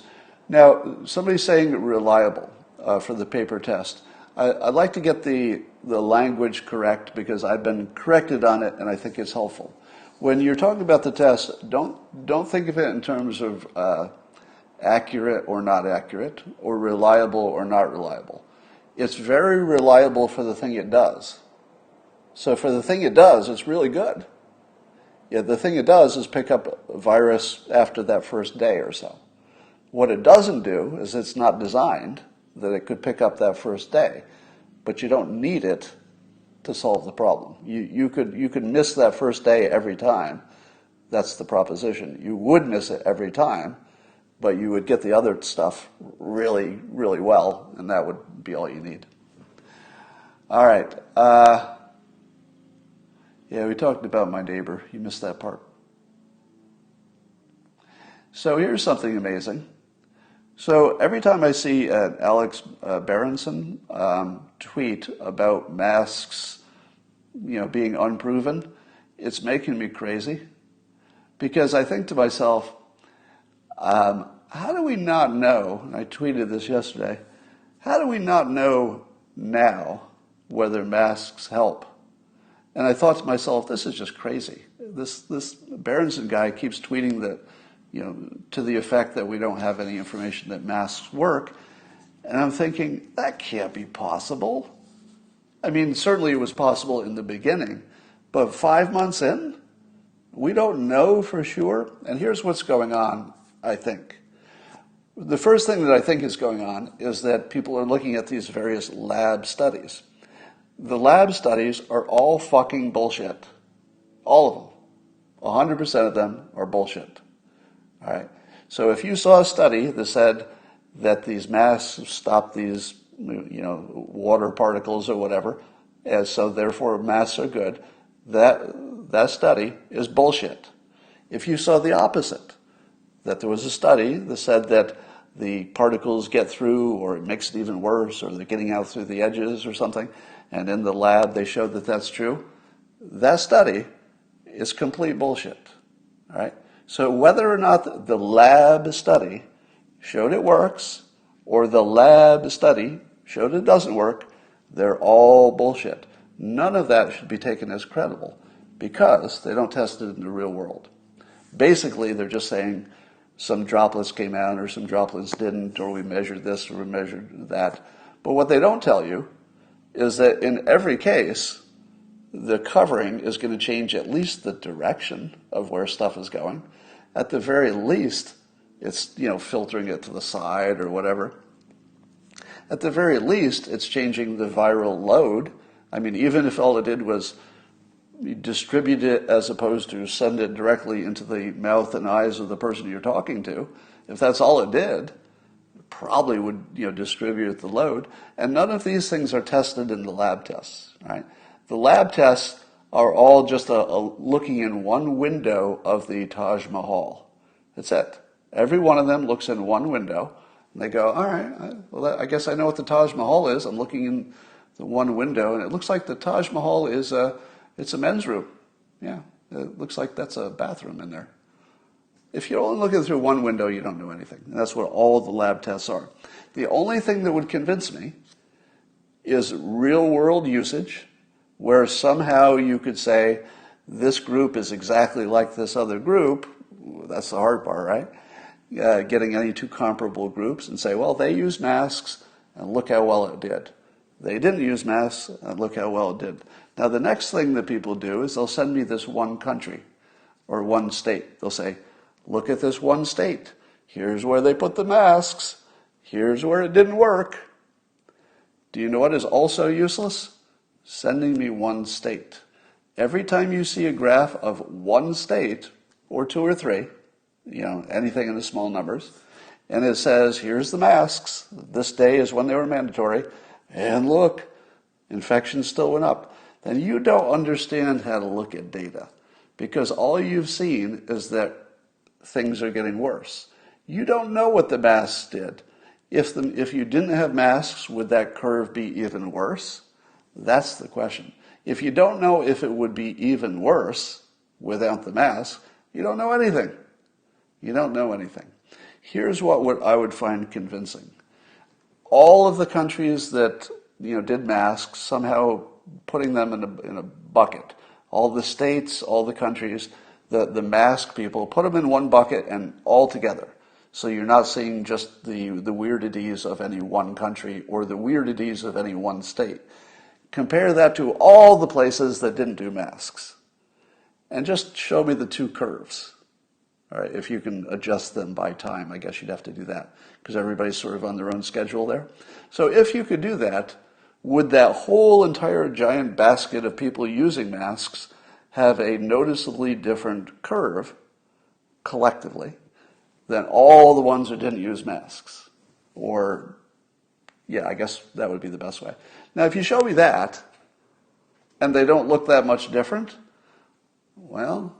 Now, somebody's saying reliable for the paper test. I'd like to get the language correct because I've been corrected on it and I think it's helpful. When you're talking about the test, don't think of it in terms of accurate or not accurate, or reliable or not reliable. It's very reliable for the thing it does. So for the thing it does, it's really good. Yeah, the thing it does is pick up a virus after that first day or so. What it doesn't do is it's not designed that it could pick up that first day, but you don't need it to solve the problem. You could miss that first day every time. That's the proposition. You would miss it every time, but you would get the other stuff really, really well, and that would be all you need. All right. Yeah, we talked about my neighbor. You missed that part. So here's something amazing. So every time I see an Alex Berenson tweet about masks, being unproven, it's making me crazy. Because I think to myself, how do we not know, and I tweeted this yesterday, how do we not know now whether masks help? And I thought to myself, this is just crazy. This Berenson guy keeps tweeting that, to the effect that we don't have any information that masks work. And I'm thinking, that can't be possible. I mean, certainly it was possible in the beginning, but 5 months in, we don't know for sure. And here's what's going on, I think. The first thing that I think is going on is that people are looking at these various lab studies. The lab studies are all fucking bullshit. All of them. 100% of them are bullshit. All right. So if you saw a study that said that these masks stop these, water particles or whatever, and so therefore masks are good, that study is bullshit. If you saw the opposite, that there was a study that said that the particles get through, or it makes it even worse, or they're getting out through the edges or something, and in the lab they showed that that's true, that study is complete bullshit. All right? So whether or not the lab study showed it works, or the lab study showed it doesn't work, they're all bullshit. None of that should be taken as credible because they don't test it in the real world. Basically, they're just saying some droplets came out or some droplets didn't, or we measured this or we measured that. But what they don't tell you is that in every case, the covering is going to change at least the direction of where stuff is going. At the very least, it's, filtering it to the side or whatever. At the very least, it's changing the viral load. I mean, even if all it did was distribute it as opposed to send it directly into the mouth and eyes of the person you're talking to, if that's all it did, it probably would, distribute the load. And none of these things are tested in the lab tests, right? The lab tests are all just looking in one window of the Taj Mahal. That's it. Every one of them looks in one window, and they go, all right, well, I guess I know what the Taj Mahal is. I'm looking in the one window, and it looks like the Taj Mahal is it's a men's room. Yeah, it looks like that's a bathroom in there. If you're only looking through one window, you don't know anything. And that's what all the lab tests are. The only thing that would convince me is real-world usage, where somehow you could say this group is exactly like this other group. That's the hard part, right? Getting any two comparable groups and say, well, they use masks, and look how well it did. They didn't use masks, and look how well it did. Now, the next thing that people do is they'll send me this one country or one state. They'll say, look at this one state. Here's where they put the masks. Here's where it didn't work. Do you know what is also useless? Sending me one state. Every time you see a graph of one state, or two or three, anything in the small numbers, and it says, here's the masks. This day is when they were mandatory. And look, infections still went up. Then you don't understand how to look at data, because all you've seen is that things are getting worse. You don't know what the masks did. If you didn't have masks, would that curve be even worse? That's the question. If you don't know if it would be even worse without the mask, you don't know anything. You don't know anything. Here's what I would find convincing. All of the countries that did masks, somehow putting them in a bucket. All the states, all the countries, the mask people, put them in one bucket and all together. So you're not seeing just the weirdities of any one country or the weirdities of any one state. Compare that to all the places that didn't do masks. And just show me the two curves. All right, if you can adjust them by time, I guess you'd have to do that because everybody's sort of on their own schedule there. So if you could do that, would that whole entire giant basket of people using masks have a noticeably different curve collectively than all the ones that didn't use masks? Or, yeah, I guess that would be the best way. Now, if you show me that, and they don't look that much different, well,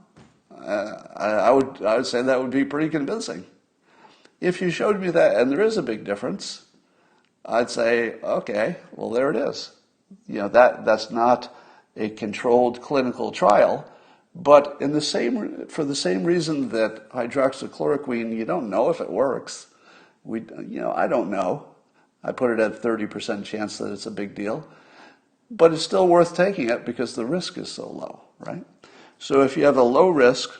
I would say that would be pretty convincing. If you showed me that, and there is a big difference, I'd say, okay, well, there it is. That's not a controlled clinical trial, but for the same reason that hydroxychloroquine, you don't know if it works. I don't know. I put it at 30% chance that it's a big deal, but it's still worth taking it because the risk is so low, right? So if you have a low risk,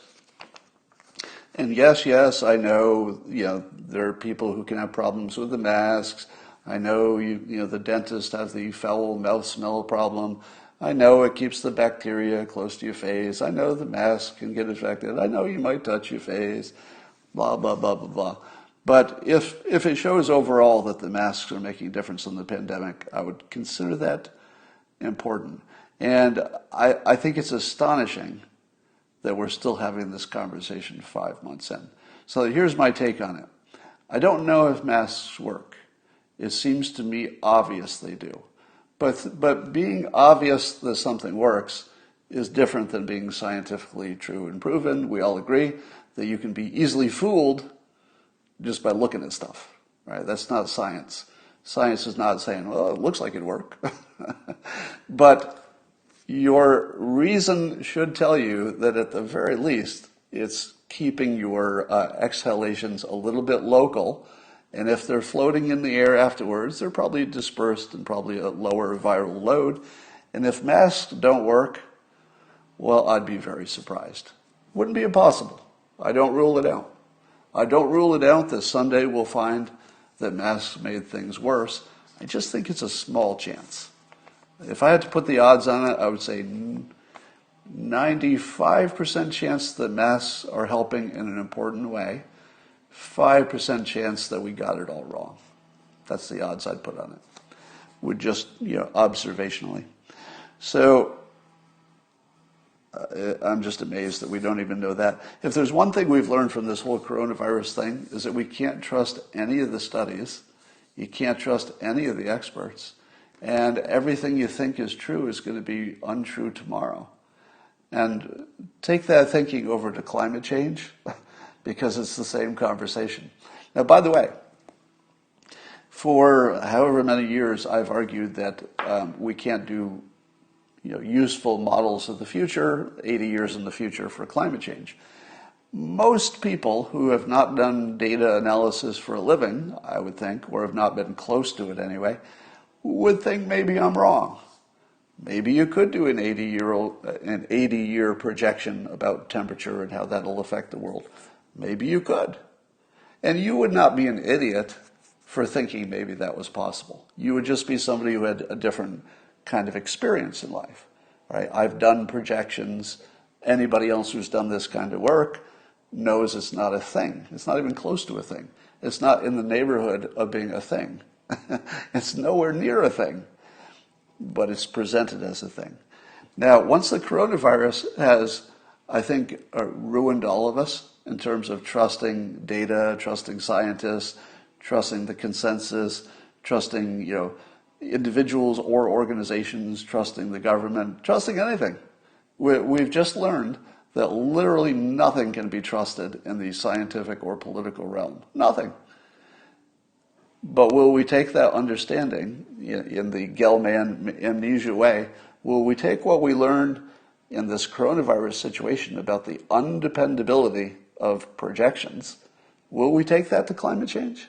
and yes, I know, there are people who can have problems with the masks. I know, the dentist has the foul mouth smell problem. I know it keeps the bacteria close to your face. I know the mask can get infected. I know you might touch your face, blah, blah, blah, blah, blah. But if it shows overall that the masks are making a difference in the pandemic, I would consider that important. And I think it's astonishing that we're still having this conversation 5 months in. So here's my take on it. I don't know if masks work. It seems to me obvious they do. But being obvious that something works is different than being scientifically true and proven. We all agree that you can be easily fooled just by looking at stuff, right? That's not science. Science is not saying, well, it looks like it worked. But your reason should tell you that at the very least, it's keeping your exhalations a little bit local. And if they're floating in the air afterwards, they're probably dispersed and probably a lower viral load. And if masks don't work, well, I'd be very surprised. Wouldn't be impossible. I don't rule it out. I don't rule it out that Sunday we'll find that masks made things worse. I just think it's a small chance. If I had to put the odds on it, I would say 95% chance that masks are helping in an important way, 5% chance that we got it all wrong. That's the odds I'd put on it, would just, observationally. So I'm just amazed that we don't even know that. If there's one thing we've learned from this whole coronavirus thing, is that we can't trust any of the studies. You can't trust any of the experts. And everything you think is true is going to be untrue tomorrow. And take that thinking over to climate change, because it's the same conversation. Now, by the way, for however many years I've argued that we can't do useful models of the future, 80 years in the future for climate change. Most people who have not done data analysis for a living, I would think, or have not been close to it anyway, would think maybe I'm wrong. Maybe you could do an 80-year projection about temperature and how that'll affect the world. Maybe you could. And you would not be an idiot for thinking maybe that was possible. You would just be somebody who had a different kind of experience in life, right? I've done projections. Anybody else who's done this kind of work knows it's not a thing. It's not even close to a thing. It's not in the neighborhood of being a thing. It's nowhere near a thing, but it's presented as a thing. Now, once the coronavirus has, I think, ruined all of us in terms of trusting data, trusting scientists, trusting the consensus, trusting, individuals or organizations, trusting the government, trusting anything. We've just learned that literally nothing can be trusted in the scientific or political realm. Nothing. But will we take that understanding in the Gell-Mann amnesia way? Will we take what we learned in this coronavirus situation about the undependability of projections? Will we take that to climate change?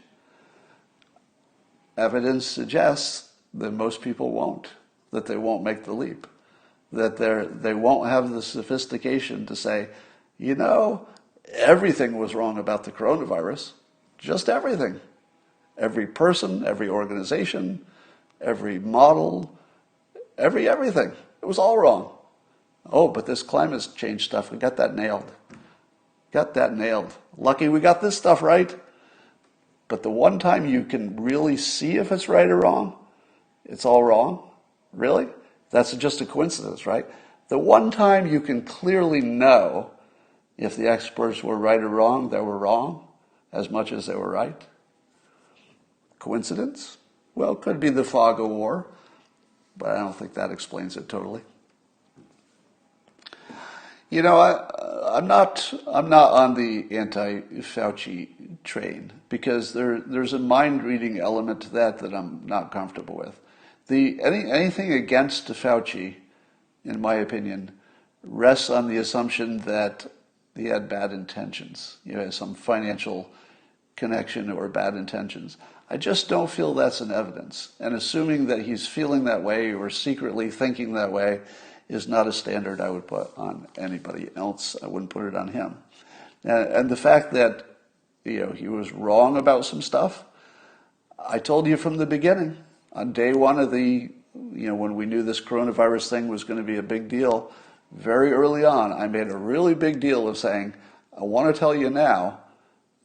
Evidence suggests that most people won't, that they won't make the leap, that they won't have the sophistication to say, everything was wrong about the coronavirus, just everything. Every person, every organization, every model, everything. It was all wrong. Oh, but this climate change stuff, we got that nailed. Lucky we got this stuff right. But the one time you can really see if it's right or wrong, it's all wrong. Really? That's just a coincidence, right? The one time you can clearly know if the experts were right or wrong, they were wrong as much as they were right. Coincidence? Well, it could be the fog of war, but I don't think that explains it totally. I'm not on the anti-Fauci train because there's a mind-reading element to that I'm not comfortable with. Anything against Fauci, in my opinion, rests on the assumption that he had bad intentions, some financial connection or bad intentions. I just don't feel that's an evidence. And assuming that he's feeling that way or secretly thinking that way is not a standard I would put on anybody else. I wouldn't put it on him. And the fact that, he was wrong about some stuff, I told you from the beginning, on day one of when we knew this coronavirus thing was going to be a big deal, very early on, I made a really big deal of saying, I want to tell you now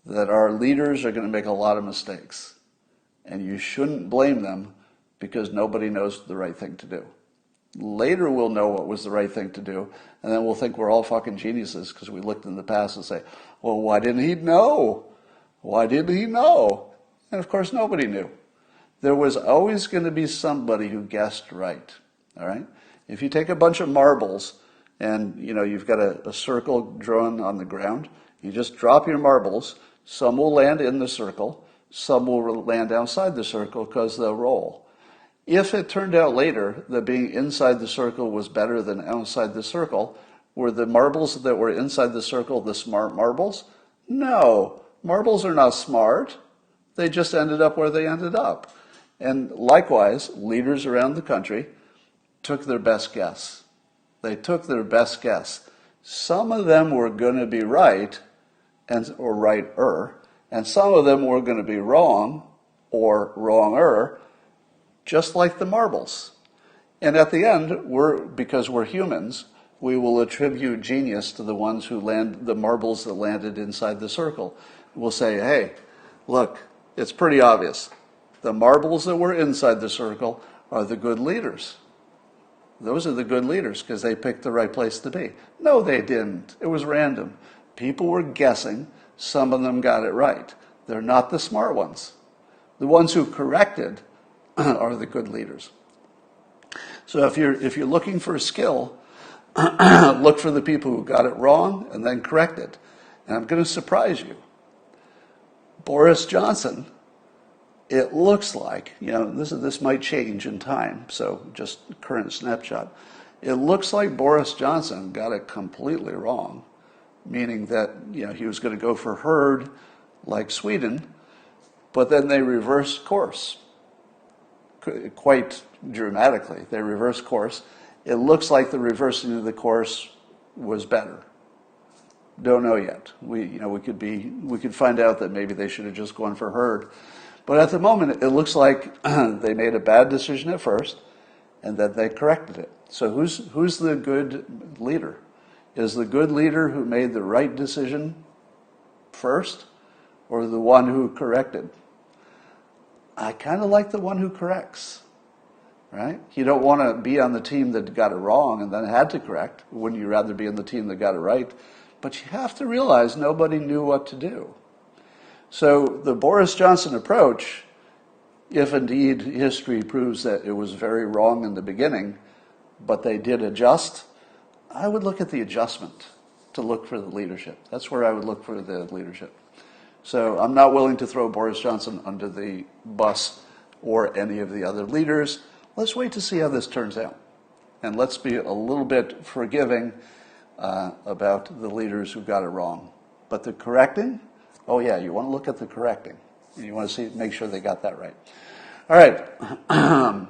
that our leaders are going to make a lot of mistakes. And you shouldn't blame them because nobody knows the right thing to do. Later we'll know what was the right thing to do, and then we'll think we're all fucking geniuses because we looked in the past and say, well, why didn't he know? Why didn't he know? And of course nobody knew. There was always going to be somebody who guessed right, all right? If you take a bunch of marbles and, you've got a circle drawn on the ground, you just drop your marbles, some will land in the circle, some will land outside the circle because they'll roll. If it turned out later that being inside the circle was better than outside the circle, were the marbles that were inside the circle the smart marbles? No, marbles are not smart. They just ended up where they ended up. And likewise, leaders around the country took their best guess. They took their best guess. Some of them were going to be right, or righter, and some of them were going to be wrong, or wronger, just like the marbles. And at the end, because we're humans, we will attribute genius to the ones who the marbles that landed inside the circle. We'll say, hey, look, it's pretty obvious. The marbles that were inside the circle are the good leaders. Those are the good leaders because they picked the right place to be. No, they didn't. It was random. People were guessing. Some of them got it right. They're not the smart ones. The ones who corrected are the good leaders. So if you're looking for a skill, look for the people who got it wrong and then correct it. And I'm going to surprise you. Boris Johnson, it looks like, this might change in time, so just current snapshot. It looks like Boris Johnson got it completely wrong, meaning that he was going to go for herd like Sweden, but then they reversed course. Quite dramatically. They reversed course. It looks like the reversing of the course was better. Don't know yet. We could find out that maybe they should have just gone for herd. But at the moment, it looks like they made a bad decision at first, and then they corrected it. So who's the good leader? Is the good leader who made the right decision first, or the one who corrected? I kind of like the one who corrects, right? You don't want to be on the team that got it wrong and then had to correct. Wouldn't you rather be on the team that got it right? But you have to realize nobody knew what to do. So the Boris Johnson approach, if indeed history proves that it was very wrong in the beginning, but they did adjust, I would look at the adjustment to look for the leadership. That's where I would look for the leadership. So I'm not willing to throw Boris Johnson under the bus or any of the other leaders. Let's wait to see how this turns out. And let's be a little bit forgiving about the leaders who got it wrong. But the correcting, oh yeah, you want to look at the correcting. You want to make sure they got that right. All right.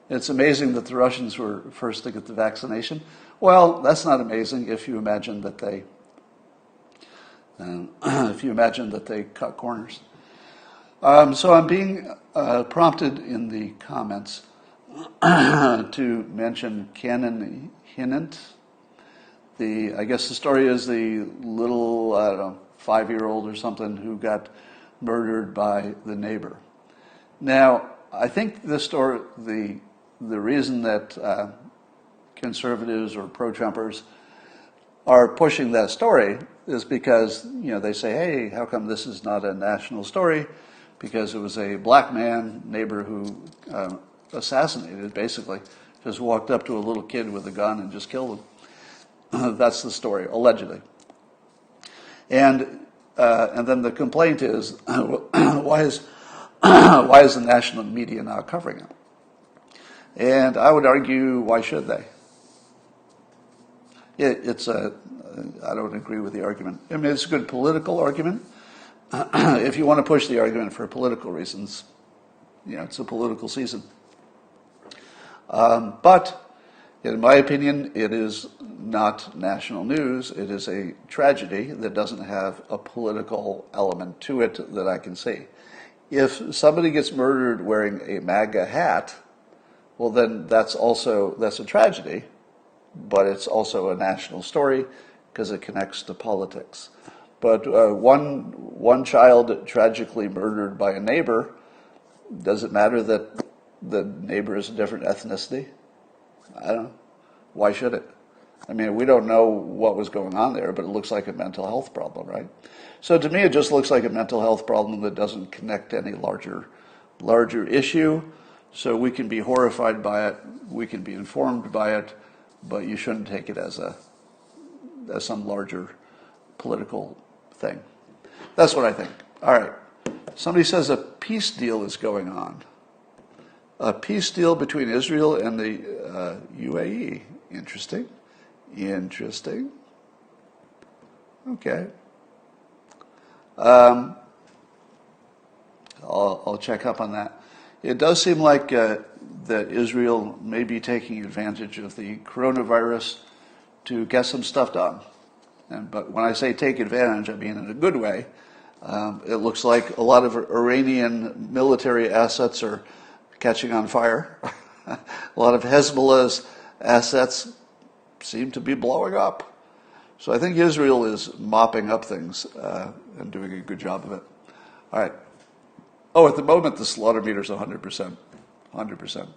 It's amazing that the Russians were first to get the vaccination. Well, that's not amazing if you imagine that they cut corners. So I'm being prompted in the comments to mention Canon Hinant. I guess the story is the little, 5-year-old or something who got murdered by the neighbor. Now, I think the reason that conservatives or pro-Trumpers are pushing that story is because, they say, hey, how come this is not a national story? Because it was a black neighbor who assassinated, basically, just walked up to a little kid with a gun and just killed him. That's the story, allegedly. And then the complaint is, why is the national media not covering it? And I would argue, why should they? I don't agree with the argument. I mean, it's a good political argument. If you want to push the argument for political reasons, it's a political season. But In my opinion, it is not national news. It is a tragedy that doesn't have a political element to it that I can see. If somebody gets murdered wearing a MAGA hat, well, then that's a tragedy, but it's also a national story because it connects to politics. But one child tragically murdered by a neighbor, does it matter that the neighbor is a different ethnicity? I don't know. Why should it? I mean, we don't know what was going on there, but it looks like a mental health problem, right? So to me, it just looks like a mental health problem that doesn't connect to any larger issue. So we can be horrified by it, we can be informed by it, but you shouldn't take it as some larger political thing. That's what I think. All right. Somebody says a peace deal is going on. A peace deal between Israel and the UAE. Interesting. Interesting. Okay. I'll check up on that. It does seem like that Israel may be taking advantage of the coronavirus to get some stuff done. But when I say take advantage, I mean in a good way. It looks like a lot of Iranian military assets are catching on fire. A lot of Hezbollah's assets seem to be blowing up. So I think Israel is mopping up things and doing a good job of it. All right. Oh, at the moment, the slaughter meter is 100%. 100%.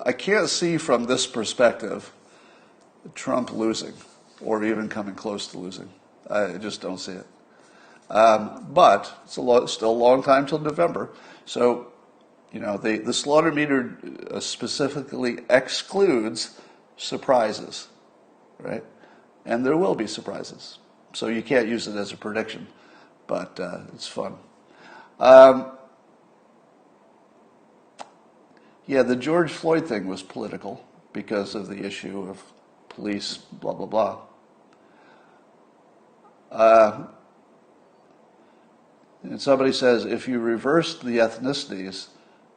I can't see from this perspective Trump losing or even coming close to losing. I just don't see it. But it's still a long time till November. So, the slaughter meter specifically excludes surprises, right? And there will be surprises. So you can't use it as a prediction, but it's fun. Yeah, the George Floyd thing was political because of the issue of police, blah, blah, blah. And somebody says, if you reversed the ethnicities,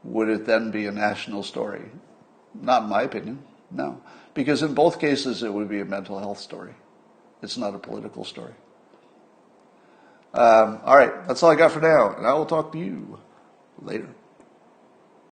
would it then be a national story? Not in my opinion, no. Because in both cases, it would be a mental health story. It's not a political story. All right, that's all I got for now, and I will talk to you later.